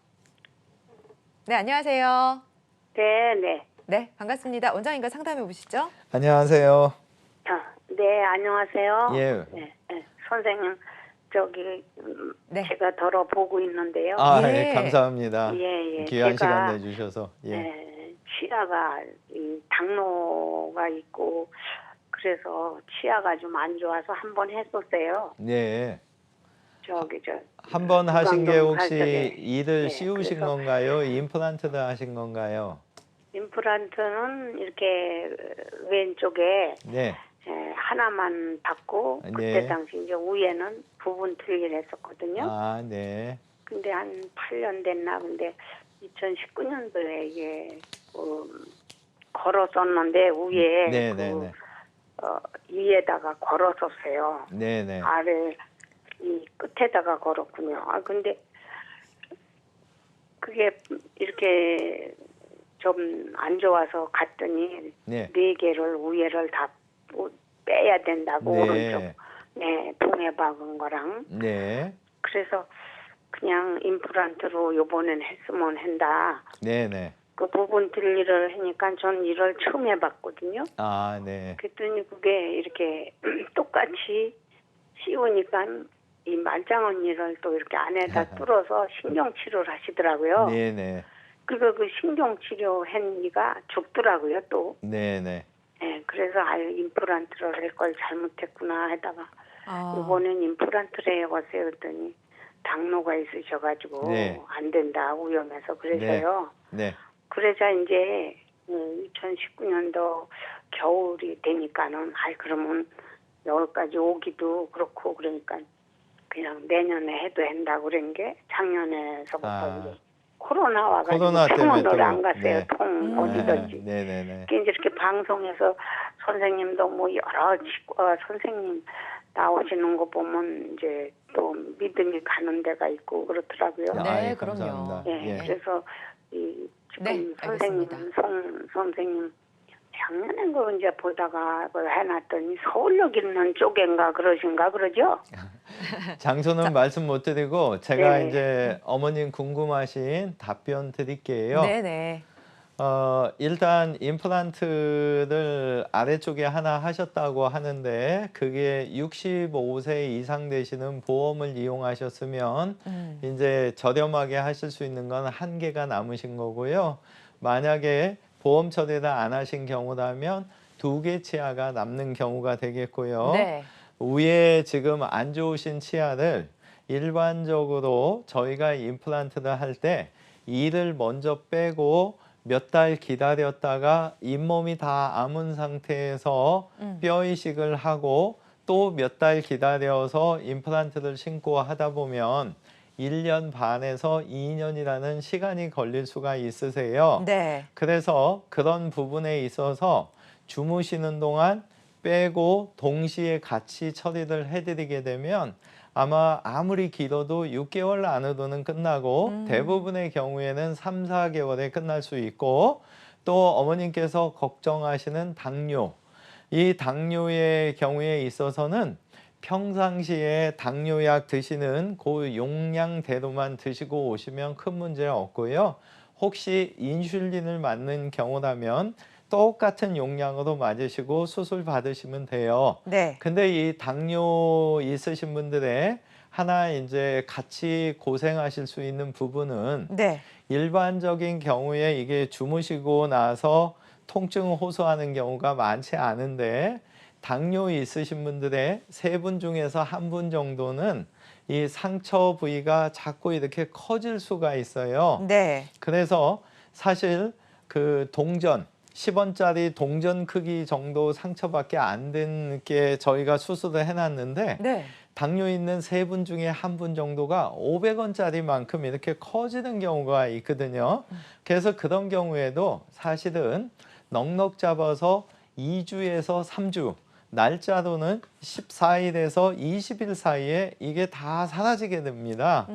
네, 안녕하세요. 네, 네. 네, 반갑습니다. 원장님과 상담해 보시죠. 안녕하세요. 네, 안녕하세요. 예. 네, 네. 선생님, 저기 네. 제가 들어보고 있는데요. 예. 감사합니다. 예, 예. 귀한 제가, 시간 내주셔서. 예. 네, 치아가 당뇨가 있고 그래서 치아가 좀 안 좋아서 한 번 했었어요. 네. 저기 한 번 하신 게 구강용 할 혹시 적에. 이를 네, 씌우신 그래서 건가요? 임플란트를 하신 건가요? 임플란트는 이렇게 왼쪽에 네. 하나만 받고 네. 그때 당시 이제 위에는 부분 틀기를 했었거든요. 아, 네. 근데 한 8년 됐나 근데 2019년도에 이게 걸었었는데 위에 네, 네, 네. 위에다가 걸었었어요. 네, 네. 아래 이 끝에다가 걸었군요. 아 근데 그게 이렇게 좀 안 좋아서 갔더니 네. 네 개를 위에를 다 빼야 된다고 네. 오른쪽 네 통에 박은 거랑 네. 그래서 그냥 임플란트로 요번엔 했으면 한다. 네, 네. 그 부분 들리를 하니까 전 이를 처음 해봤거든요. 아, 네. 그랬더니 그게 이렇게 똑같이 씌우니까 이 말짱 이를 또 이렇게 안에다 뚫어서 신경치료를 하시더라고요. 네, 네. 그리고 그 신경치료 한 이가 죽더라고요 또. 네, 네. 네, 그래서 임플란트를 할 걸 잘못했구나 하다가 아, 이번엔 임플란트를 해봤어요. 그랬더니 당뇨가 있으셔가지고 네. 안 된다 위험해서 그래서요. 네. 그래서 이제 2019년도 겨울이 되니까는 그러면 여기까지 오기도 그렇고 그러니까 그냥 내년에 해도 한다고 그런 게 작년에서부터 이제 코로나 와가지고 코로나 때문에 병원을 또, 안 갔어요. 네. 통 어디든지. 네, 네, 네. 이제 이렇게 방송에서 선생님도 뭐 여러 치과 선생님 나오시는 거 보면 이제 또 믿음이 가는 데가 있고 그렇더라고요. 네, 예, 그럼요. 감사합니다. 네, 예. 그래서 이 지금 네, 선생님 알겠습니다. 송 선생님 작년에 그 이제 보다가 그걸 해놨더니 서울역 있는 쪽인가 그러신가 그러죠? 장소는 말씀 못 드리고 제가 네. 이제 어머님 궁금하신 답변 드릴게요. 네, 네. 일단 임플란트를 아래쪽에 하나 하셨다고 하는데 그게 65세 이상 되시는 보험을 이용하셨으면 이제 저렴하게 하실 수 있는 건 한 개가 남으신 거고요. 만약에 보험 처리를 안 하신 경우라면 2개 치아가 남는 경우가 되겠고요. 네. 위에 지금 안 좋으신 치아를 일반적으로 저희가 임플란트를 할 때 이를 먼저 빼고 몇 달 기다렸다가 잇몸이 다 아문 상태에서 뼈 이식을 하고 또 몇 달 기다려서 임플란트를 신고 하다 보면 1년 반에서 2년이라는 시간이 걸릴 수가 있으세요. 네. 그래서 그런 부분에 있어서 주무시는 동안 빼고 동시에 같이 처리를 해드리게 되면 아마 아무리 길어도 6개월 안으로는 끝나고 대부분의 경우에는 3, 4개월에 끝날 수 있고 또 어머님께서 걱정하시는 당뇨, 이 당뇨의 경우에 있어서는 평상시에 당뇨약 드시는 그 용량대로만 드시고 오시면 큰 문제 없고요. 혹시 인슐린을 맞는 경우라면 똑같은 용량으로 맞으시고 수술 받으시면 돼요. 네. 근데 이 당뇨 있으신 분들의 하나 이제 같이 고생하실 수 있는 부분은 네. 일반적인 경우에 이게 주무시고 나서 통증을 호소하는 경우가 많지 않은데 당뇨 있으신 분들의 3분 중에서 1분 정도는 이 상처 부위가 자꾸 이렇게 커질 수가 있어요. 네. 그래서 사실 그 동전 10원짜리 동전 크기 정도 상처밖에 안 된 게 저희가 수술을 해놨는데 네. 당뇨 있는 3분 중에 1분 정도가 500원짜리만큼 이렇게 커지는 경우가 있거든요. 그래서 그런 경우에도 사실은 넉넉 잡아서 2주에서 3주, 날짜로는 14일에서 20일 사이에 이게 다 사라지게 됩니다.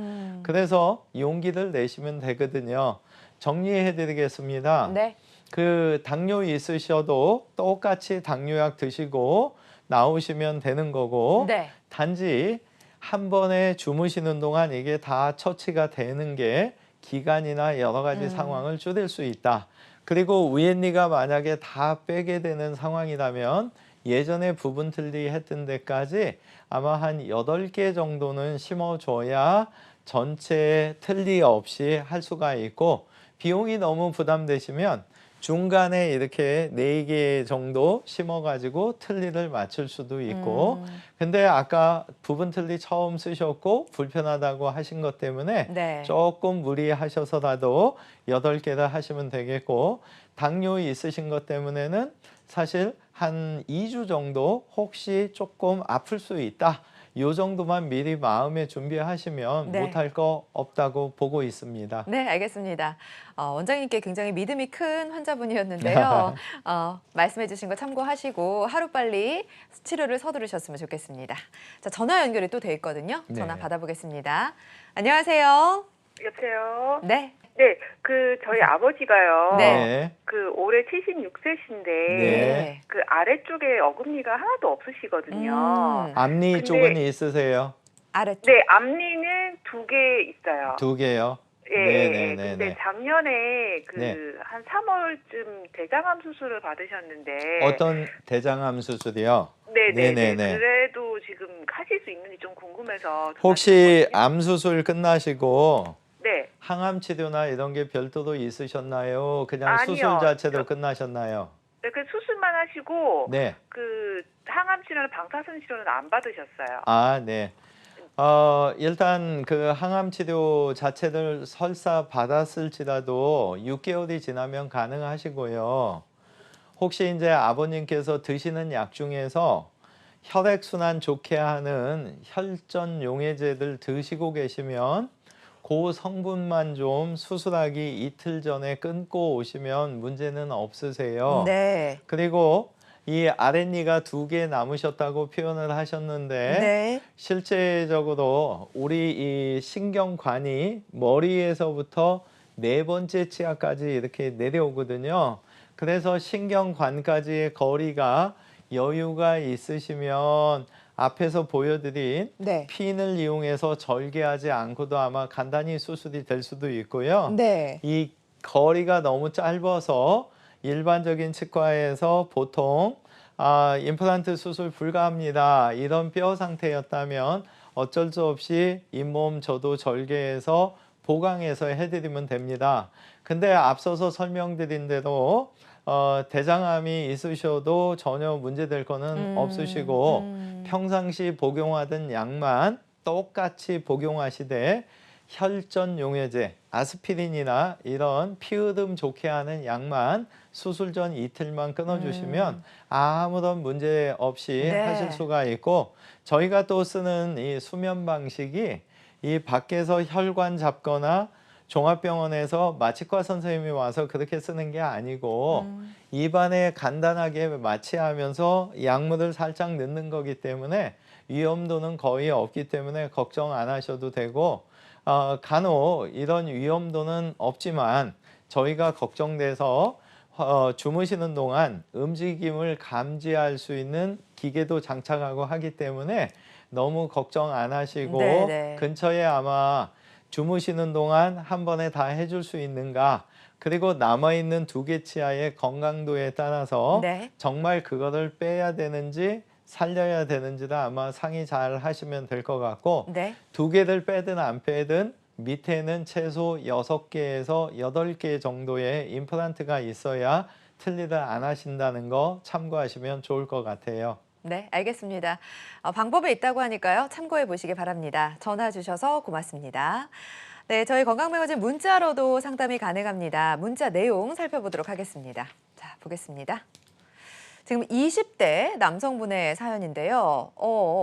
그래서 용기를 내시면 되거든요. 정리해 드리겠습니다. 네. 그 당뇨 있으셔도 똑같이 당뇨약 드시고 나오시면 되는 거고 네. 단지 한 번에 주무시는 동안 이게 다 처치가 되는 게 기간이나 여러 가지 상황을 줄일 수 있다. 그리고 위엔리가 만약에 다 빼게 되는 상황이라면 예전에 부분 틀리 했던 데까지 아마 한 8개 정도는 심어줘야 전체 틀리 없이 할 수가 있고 비용이 너무 부담되시면 중간에 이렇게 4개 정도 심어가지고 틀니를 맞출 수도 있고 근데 아까 부분 틀니 처음 쓰셨고 불편하다고 하신 것 때문에 네. 조금 무리하셔서라도 8개를 하시면 되겠고 당뇨 있으신 것 때문에는 사실 한 2주 정도 혹시 조금 아플 수 있다. 요 정도만 미리 마음에 준비하시면 네. 못할 거 없다고 보고 있습니다. 네, 알겠습니다. 원장님께 굉장히 믿음이 큰 환자분이었는데요. 말씀해 주신 거 참고하시고 하루빨리 치료를 서두르셨으면 좋겠습니다. 자, 전화 연결이 또 돼 있거든요. 전화 네. 받아보겠습니다. 안녕하세요. 여보세요? 네. 네, 저희 아버지가요. 네. 올해 76세신데, 네. 그 아래쪽에 어금니가 하나도 없으시거든요. 앞니 근데- 쪽은 있으세요? 아래쪽. 네, 앞니는 2개 있어요. 2개요? 예, 네네네. 근데 작년에 네. 한 3월쯤 대장암 수술을 받으셨는데. 어떤 대장암 수술이요? 네네네. 네네네. 그래도 지금 하실 수 있는지 좀 궁금해서. 혹시 전화드렸거든요. 암 수술 끝나시고 네. 항암 치료나 이런 게 별도로 있으셨나요? 그냥 아니요. 수술 자체로 끝나셨나요? 네, 그 수술만 하시고. 네. 그 항암 치료는 방사선 치료는 안 받으셨어요. 아, 네. 일단 그 항암 치료 자체를 설사 받았을지라도 6개월이 지나면 가능하시고요. 혹시 이제 아버님께서 드시는 약 중에서 혈액순환 좋게 하는 혈전 용해제들 드시고 계시면 그 성분만 좀 수술하기 이틀 전에 끊고 오시면 문제는 없으세요. 네. 그리고 이 아랫니가 2개 남으셨다고 표현을 하셨는데 네. 실제적으로 우리 이 신경관이 머리에서부터 4번째 치아까지 이렇게 내려오거든요. 그래서 신경관까지의 거리가 여유가 있으시면 앞에서 보여드린 네. 핀을 이용해서 절개하지 않고도 아마 간단히 수술이 될 수도 있고요. 네. 이 거리가 너무 짧아서 일반적인 치과에서 보통 임플란트 수술 불가합니다. 이런 뼈 상태였다면 어쩔 수 없이 잇몸 저도 절개해서 보강해서 해드리면 됩니다. 근데 앞서서 설명드린 대로 대장암이 있으셔도 전혀 문제될 거는 없으시고 평상시 복용하던 약만 똑같이 복용하시되 혈전 용해제, 아스피린이나 이런 피흐름 좋게 하는 약만 수술 전 이틀만 끊어주시면 아무런 문제 없이 네. 하실 수가 있고 저희가 또 쓰는 이 수면 방식이 이 밖에서 혈관 잡거나 종합병원에서 마취과 선생님이 와서 그렇게 쓰는 게 아니고 입안에 간단하게 마취하면서 약물을 살짝 넣는 거기 때문에 위험도는 거의 없기 때문에 걱정 안 하셔도 되고 간혹 이런 위험도는 없지만 저희가 걱정돼서 주무시는 동안 움직임을 감지할 수 있는 기계도 장착하고 하기 때문에 너무 걱정 안 하시고 네네. 근처에 아마 주무시는 동안 한 번에 다 해줄 수 있는가 그리고 남아있는 2개 치아의 건강도에 따라서 네. 정말 그거를 빼야 되는지 살려야 되는지를 아마 상의 잘 하시면 될 것 같고 네. 2개를 빼든 안 빼든 밑에는 최소 6개에서 8개 정도의 임플란트가 있어야 틀리를 안 하신다는 거 참고하시면 좋을 것 같아요. 네, 알겠습니다. 방법이 있다고 하니까요. 참고해 보시기 바랍니다. 전화 주셔서 고맙습니다. 네, 저희 건강매거진 문자로도 상담이 가능합니다. 문자 내용 살펴보도록 하겠습니다. 자, 보겠습니다. 지금 20대 남성분의 사연인데요.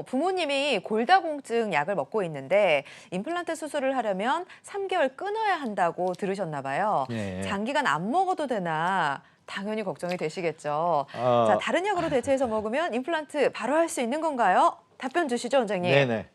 부모님이 골다공증 약을 먹고 있는데 임플란트 수술을 하려면 3개월 끊어야 한다고 들으셨나 봐요. 네. 장기간 안 먹어도 되나 당연히 걱정이 되시겠죠. 자, 다른 약으로 대체해서 먹으면 임플란트 바로 할 수 있는 건가요? 답변 주시죠, 원장님. 네네.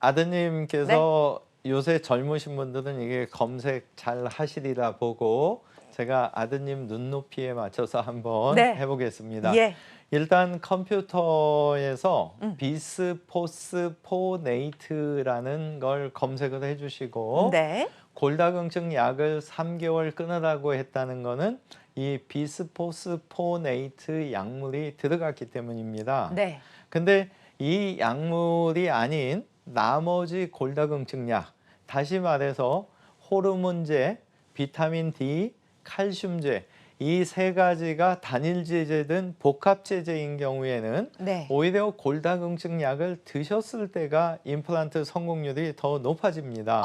아드님께서 요새 젊으신 분들은 이게 검색 잘 하시리라 보고 제가 아드님 눈높이에 맞춰서 한번 네. 해보겠습니다. 예. 일단 컴퓨터에서 비스포스포네이트라는 걸 검색을 해주시고 네. 골다공증 약을 3개월 끊으라고 했다는 거는 이 비스포스포네이트 약물이 들어갔기 때문입니다. 네. 근데 이 약물이 아닌 나머지 골다공증 약, 다시 말해서 호르몬제, 비타민 D, 칼슘제 이 세 가지가 단일 제제든 복합 제제인 경우에는 네. 오히려 골다공증 약을 드셨을 때가 임플란트 성공률이 더 높아집니다.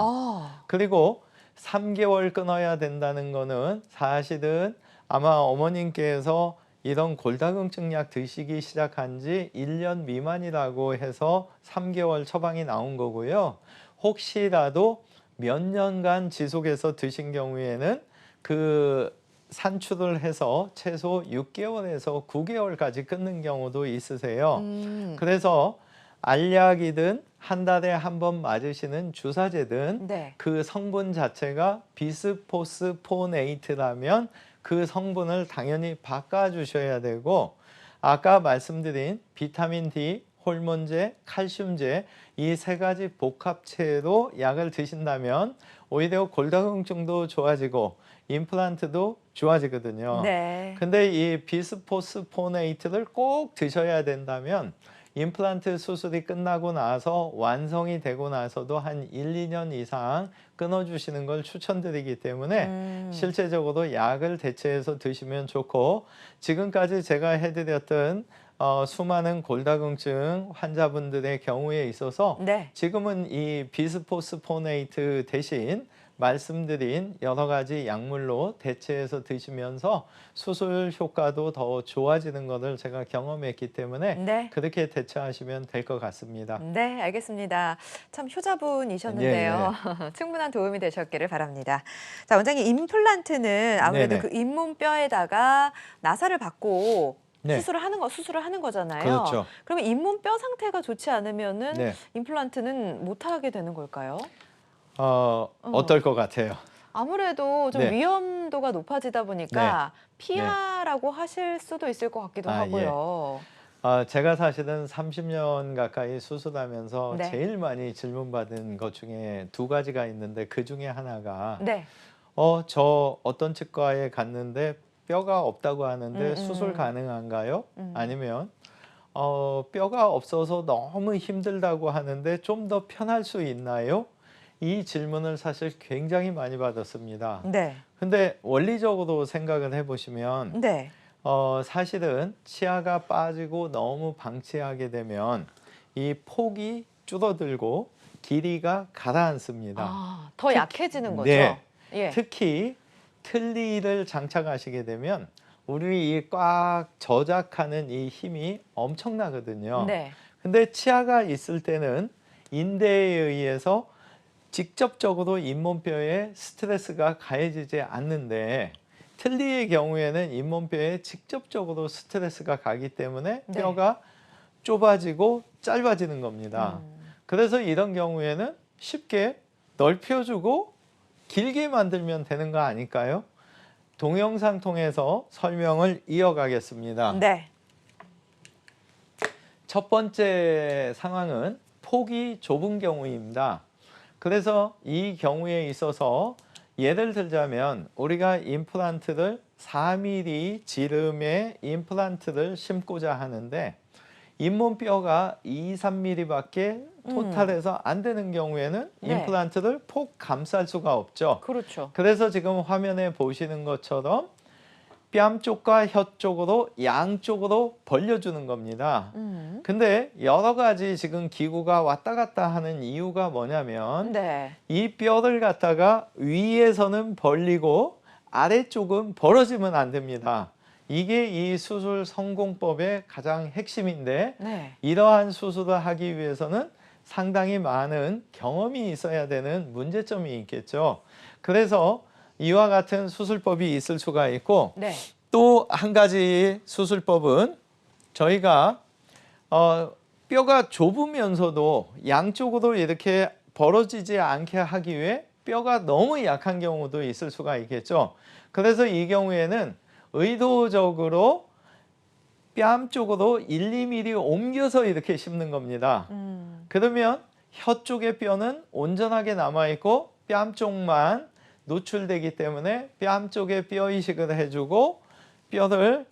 그리고 3개월 끊어야 된다는 거는 사실은 아마 어머님께서 이런 골다공증 약 드시기 시작한 지 1년 미만이라고 해서 3개월 처방이 나온 거고요. 혹시라도 몇 년간 지속해서 드신 경우에는 그 산출을 해서 최소 6개월에서 9개월까지 끊는 경우도 있으세요. 그래서 알약이든 한 달에 한 번 맞으시는 주사제든 네. 그 성분 자체가 비스포스포네이트라면 그 성분을 당연히 바꿔주셔야 되고 아까 말씀드린 비타민 D, 호르몬제, 칼슘제 이 세 가지 복합체로 약을 드신다면 오히려 골다공증도 좋아지고 임플란트도 좋아지거든요. 네. 근데 이 비스포스포네이트를 꼭 드셔야 된다면 임플란트 수술이 끝나고 나서 완성이 되고 나서도 한 1, 2년 이상 끊어주시는 걸 추천드리기 때문에 실제적으로 약을 대체해서 드시면 좋고 지금까지 제가 해드렸던 수많은 골다공증 환자분들의 경우에 있어서 네. 지금은 이 비스포스포네이트 대신 말씀드린 여러 가지 약물로 대체해서 드시면서 수술 효과도 더 좋아지는 것을 제가 경험했기 때문에 네. 그렇게 대처하시면 될 것 같습니다. 네, 알겠습니다. 참 효자분이셨는데요. 충분한 도움이 되셨기를 바랍니다. 자, 원장님, 임플란트는 아무래도 네네. 그 잇몸뼈에다가 나사를 받고 네. 수술을 하는 거잖아요. 그렇죠. 그러면 잇몸뼈 상태가 좋지 않으면은 네. 임플란트는 못 하게 되는 걸까요? 어떨 것 같아요? 아무래도 좀 네. 위험도가 높아지다 보니까 피하라고 하실 수도 있을 것 같기도 하고요. 제가 사실은 30년 가까이 수술하면서 네. 제일 많이 질문받은 것 중에 두 가지가 있는데 그 중에 하나가 네. 저 어떤 치과에 갔는데 뼈가 없다고 하는데 수술 가능한가요? 음. 아니면 뼈가 없어서 너무 힘들다고 하는데 좀 더 편할 수 있나요? 이 질문을 사실 굉장히 많이 받았습니다. 네. 근데 원리적으로 생각을 해보시면 네. 사실은 치아가 빠지고 너무 방치하게 되면 이 폭이 줄어들고 길이가 가라앉습니다. 더 약해지는 거죠? 네. 예. 특히 틀니를 장착하시게 되면 우리 이 꽉 저작하는 이 힘이 엄청나거든요. 네. 근데 치아가 있을 때는 인대에 의해서 직접적으로 잇몸뼈에 스트레스가 가해지지 않는데 틀니의 경우에는 잇몸뼈에 직접적으로 스트레스가 가기 때문에 네. 뼈가 좁아지고 짧아지는 겁니다. 그래서 이런 경우에는 쉽게 넓혀주고 길게 만들면 되는 거 아닐까요? 동영상 통해서 설명을 이어가겠습니다. 네. 첫 번째 상황은 폭이 좁은 경우입니다. 그래서 이 경우에 있어서 예를 들자면 우리가 임플란트를 4mm 지름의 임플란트를 심고자 하는데 잇몸뼈가 2, 3mm밖에 토탈해서 안 되는 경우에는 네. 임플란트를 폭 감쌀 수가 없죠. 그렇죠. 그래서 지금 화면에 보시는 것처럼 뺨 쪽과 혀 쪽으로 양쪽으로 벌려주는 겁니다. 근데 여러 가지 지금 기구가 왔다 갔다 하는 이유가 뭐냐면 네. 이 뼈를 갖다가 위에서는 벌리고 아래쪽은 벌어지면 안 됩니다. 이게 이 수술 성공법의 가장 핵심인데 네. 이러한 수술을 하기 위해서는 상당히 많은 경험이 있어야 되는 문제점이 있겠죠. 그래서 이와 같은 수술법이 있을 수가 있고 네. 또 한 가지 수술법은 저희가 뼈가 좁으면서도 양쪽으로 이렇게 벌어지지 않게 하기 위해 뼈가 너무 약한 경우도 있을 수가 있겠죠. 그래서 이 경우에는 의도적으로 뺨 쪽으로 1, 2mm 옮겨서 이렇게 심는 겁니다. 그러면 혀 쪽의 뼈는 온전하게 남아있고 뺨 쪽만 노출되기 때문에 뺨 쪽에 뼈 이식을 해주고 뼈를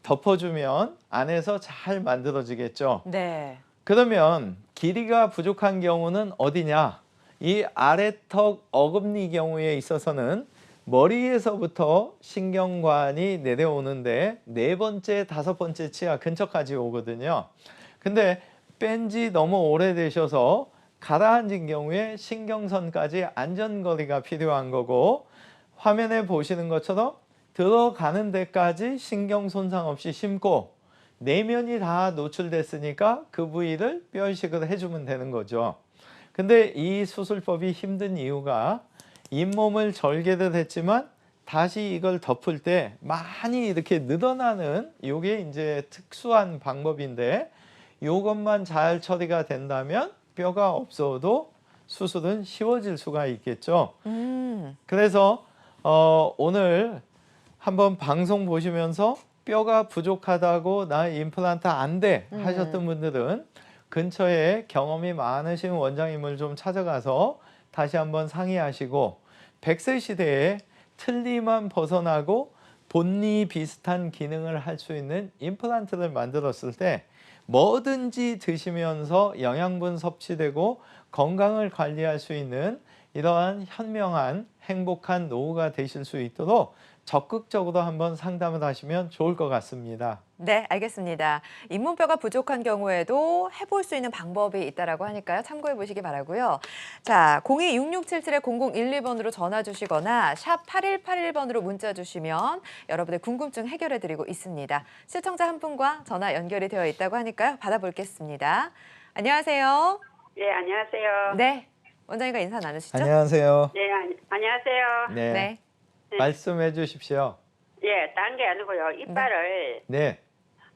덮어주면 안에서 잘 만들어지겠죠. 네. 그러면 길이가 부족한 경우는 어디냐? 이 아래턱 어금니 경우에 있어서는 머리에서부터 신경관이 내려오는데 4번째, 5번째 치아 근처까지 오거든요. 근데 뺀지 너무 오래되셔서 가라앉은 경우에 신경선까지 안전거리가 필요한 거고 화면에 보시는 것처럼 들어가는 데까지 신경 손상 없이 심고 내면이 다 노출됐으니까 그 부위를 뼈 이식을 해주면 되는 거죠. 근데 이 수술법이 힘든 이유가 잇몸을 절개를 했지만 다시 이걸 덮을 때 많이 이렇게 늘어나는 이게 이제 특수한 방법인데 이것만 잘 처리가 된다면 뼈가 없어도 수술은 쉬워질 수가 있겠죠. 그래서 오늘 한번 방송 보시면서 뼈가 부족하다고 나 임플란트 안 돼 하셨던 분들은 근처에 경험이 많으신 원장님을 좀 찾아가서 다시 한번 상의하시고 100세 시대에 틀니만 벗어나고 본니 비슷한 기능을 할 수 있는 임플란트를 만들었을 때 뭐든지 드시면서 영양분 섭취되고 건강을 관리할 수 있는 이러한 현명한 행복한 노후가 되실 수 있도록 적극적으로 한번 상담을 하시면 좋을 것 같습니다. 네, 알겠습니다. 잇몸뼈가 부족한 경우에도 해볼 수 있는 방법이 있다라고 하니까요. 참고해 보시기 바라고요. 자, 02-6677-0012번으로 전화 주시거나 샵 8181번으로 문자 주시면 여러분의 궁금증 해결해 드리고 있습니다. 시청자 한 분과 전화 연결이 되어 있다고 하니까요. 받아보겠습니다. 안녕하세요. 예, 안녕하세요. 네, 원장님과 인사 나누시죠? 안녕하세요. 예, 안녕하세요. 네, 네. 말씀해 주십시오. 예, 딴 게 아니고요. 이빨을 네.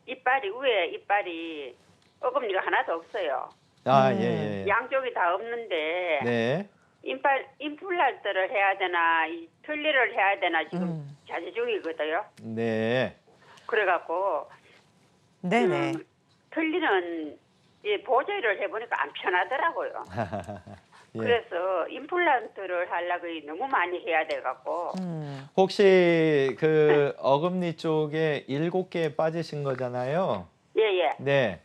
이빨이 위에 이빨이 어금니가 하나도 없어요. 아, 예, 예. 양쪽이 다 없는데 네. 임플란트를 해야 되나 이 틀니를 해야 되나 지금 자제 중이거든요. 네. 그래갖고 네네. 틀니는 이 보조를 해보니까 안 편하더라고요. 예. 그래서 임플란트를 하려고 너무 많이 해야 돼갖고 혹시 그 어금니 쪽에 7개 빠지신 거잖아요. 예예 네.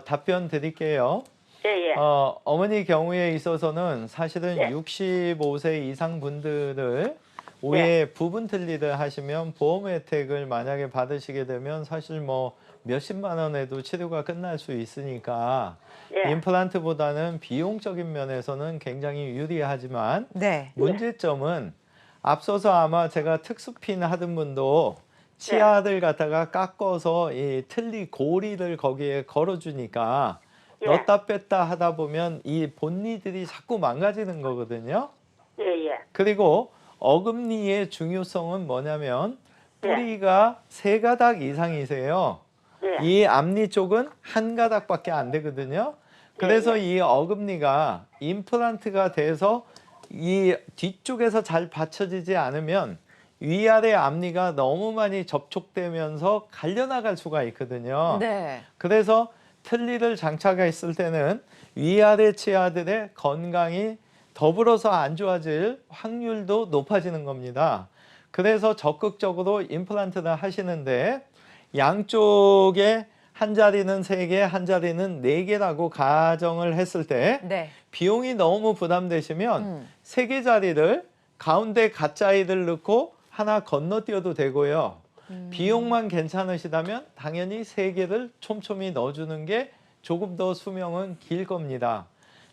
답변 드릴게요. 예예 어머니 경우에 있어서는 사실은 네. 65세 이상 분들을 위에 부분 틀니를 하시면 보험 혜택을 만약에 받으시게 되면 사실 뭐 몇십만 원에도 치료가 끝날 수 있으니까 예. 임플란트보다는 비용적인 면에서는 굉장히 유리하지만 네. 문제점은 앞서서 아마 제가 특수핀 하던 분도 치아를 갖다가 깎아서 이 틀니 고리를 거기에 걸어주니까 예. 넣었다 뺐다 하다 보면 이 본니들이 자꾸 망가지는 거거든요. 예예 그리고 어금니의 중요성은 뭐냐면 뿌리가 3가닥 이상이세요. 예. 이 앞니 쪽은 1가닥밖에 안 되거든요. 그래서 이 어금니가 임플란트가 돼서 이 뒤쪽에서 잘 받쳐지지 않으면 위아래 앞니가 너무 많이 접촉되면서 갈려나갈 수가 있거든요. 네. 그래서 틀니를 장착했을 때는 위아래 치아들의 건강이 더불어서 안 좋아질 확률도 높아지는 겁니다. 그래서 적극적으로 임플란트를 하시는데 양쪽에 한 자리는 3개, 한 자리는 4개라고 가정을 했을 때 네. 비용이 너무 부담되시면 3개 자리를 가운데 가짜이를 넣고 하나 건너뛰어도 되고요. 비용만 괜찮으시다면 당연히 3개를 촘촘히 넣어주는 게 조금 더 수명은 길 겁니다.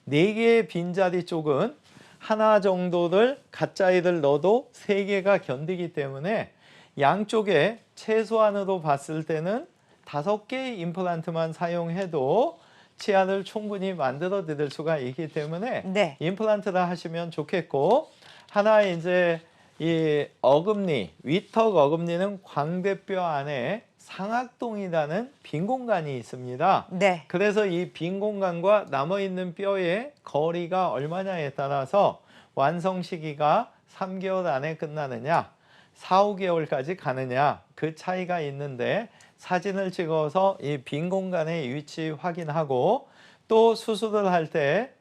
4개의 빈자리 쪽은 하나 정도를 가짜이를 넣어도 3개가 견디기 때문에 양쪽에 최소한으로 봤을 때는 5개의 임플란트만 사용해도 치아를 충분히 만들어 드릴 수가 있기 때문에 네. 임플란트를 하시면 좋겠고, 하나 이제 이 어금니, 위턱 어금니는 광대뼈 안에 상악동이라는 빈 공간이 있습니다. 네. 그래서 이 빈 공간과 남아있는 뼈의 거리가 얼마냐에 따라서 완성 시기가 3개월 안에 끝나느냐, 4, 5개월까지 가느냐, 그 차이가 있는데 사진을 찍어서 이 빈 공간의 위치 확인하고, 또 수술을 할 때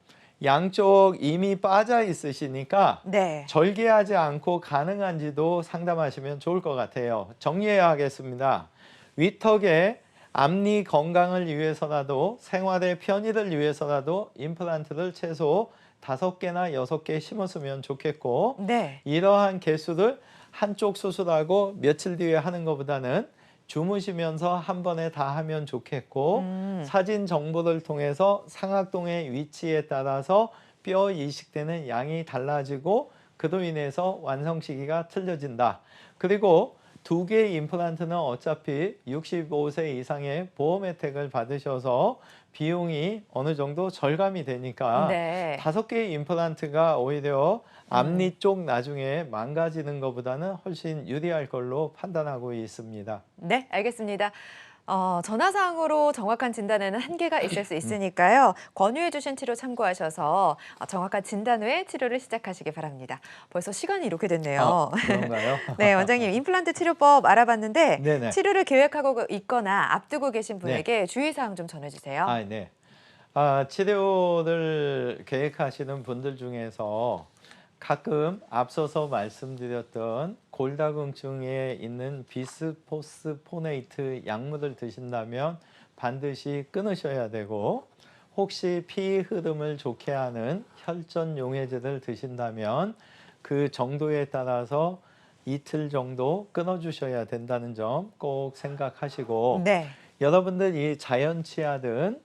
양쪽 이미 빠져 있으시니까 네. 절개하지 않고 가능한지도 상담하시면 좋을 것 같아요. 정리해야 하겠습니다. 위턱의 앞니 건강을 위해서라도, 생활의 편의를 위해서라도 임플란트를 최소 5개나 6개 심었으면 좋겠고, 네. 이러한 개수를 한쪽 수술하고 며칠 뒤에 하는 것보다는 주무시면서 한 번에 다 하면 좋겠고, 사진 정보를 통해서 상악동의 위치에 따라서 뼈 이식되는 양이 달라지고 그로 인해서 완성 시기가 틀려진다. 그리고 2개의 임플란트는 어차피 65세 이상의 보험 혜택을 받으셔서 비용이 어느 정도 절감이 되니까 네. 5개의 임플란트가 오히려 앞니 쪽 나중에 망가지는 것보다는 훨씬 유리할 걸로 판단하고 있습니다. 네, 알겠습니다. 전화상으로 정확한 진단에는 한계가 있을 수 있으니까요. 권유해 주신 치료 참고하셔서 정확한 진단 후에 치료를 시작하시기 바랍니다. 벌써 시간이 이렇게 됐네요. 그런가요? 네, 원장님 임플란트 치료법 알아봤는데 네네. 치료를 계획하고 있거나 앞두고 계신 분에게 주의사항 좀 전해주세요. 네. 치료를 계획하시는 분들 중에서 가끔 앞서서 말씀드렸던 골다공증에 있는 비스포스포네이트 약물을 드신다면 반드시 끊으셔야 되고, 혹시 피 흐름을 좋게 하는 혈전 용해제를 드신다면 그 정도에 따라서 이틀 정도 끊어주셔야 된다는 점 꼭 생각하시고, 네. 여러분들 이 자연치아든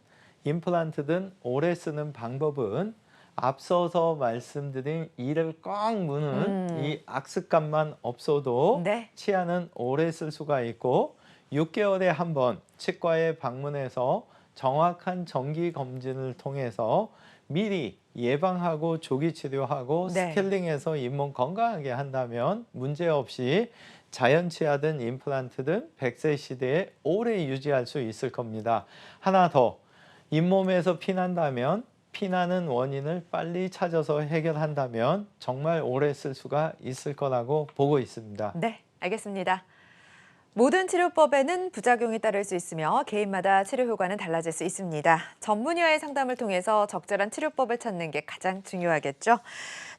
임플란트든 오래 쓰는 방법은 앞서서 말씀드린 이를 꽉 무는 이 악습감만 없어도 네. 치아는 오래 쓸 수가 있고, 6개월에 한 번 치과에 방문해서 정확한 정기 검진을 통해서 미리 예방하고 조기 치료하고 네. 스케일링해서 잇몸 건강하게 한다면 문제없이 자연치아든 임플란트든 100세 시대에 오래 유지할 수 있을 겁니다. 하나 더, 잇몸에서 피난다면 피나는 원인을 빨리 찾아서 해결한다면 정말 오래 쓸 수가 있을 거라고 보고 있습니다. 네, 알겠습니다. 모든 치료법에는 부작용이 따를 수 있으며 개인마다 치료 효과는 달라질 수 있습니다. 전문의와의 상담을 통해서 적절한 치료법을 찾는 게 가장 중요하겠죠.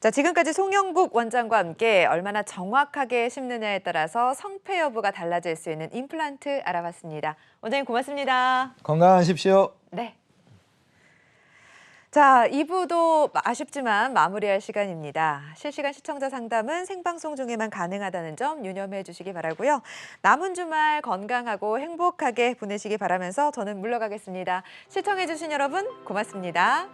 자, 지금까지 송영국 원장과 함께 얼마나 정확하게 심느냐에 따라서 성패 여부가 달라질 수 있는 임플란트 알아봤습니다. 원장님 고맙습니다. 건강하십시오. 네. 자, 2부도 아쉽지만 마무리할 시간입니다. 실시간 시청자 상담은 생방송 중에만 가능하다는 점 유념해 주시기 바라고요. 남은 주말 건강하고 행복하게 보내시기 바라면서 저는 물러가겠습니다. 시청해 주신 여러분 고맙습니다.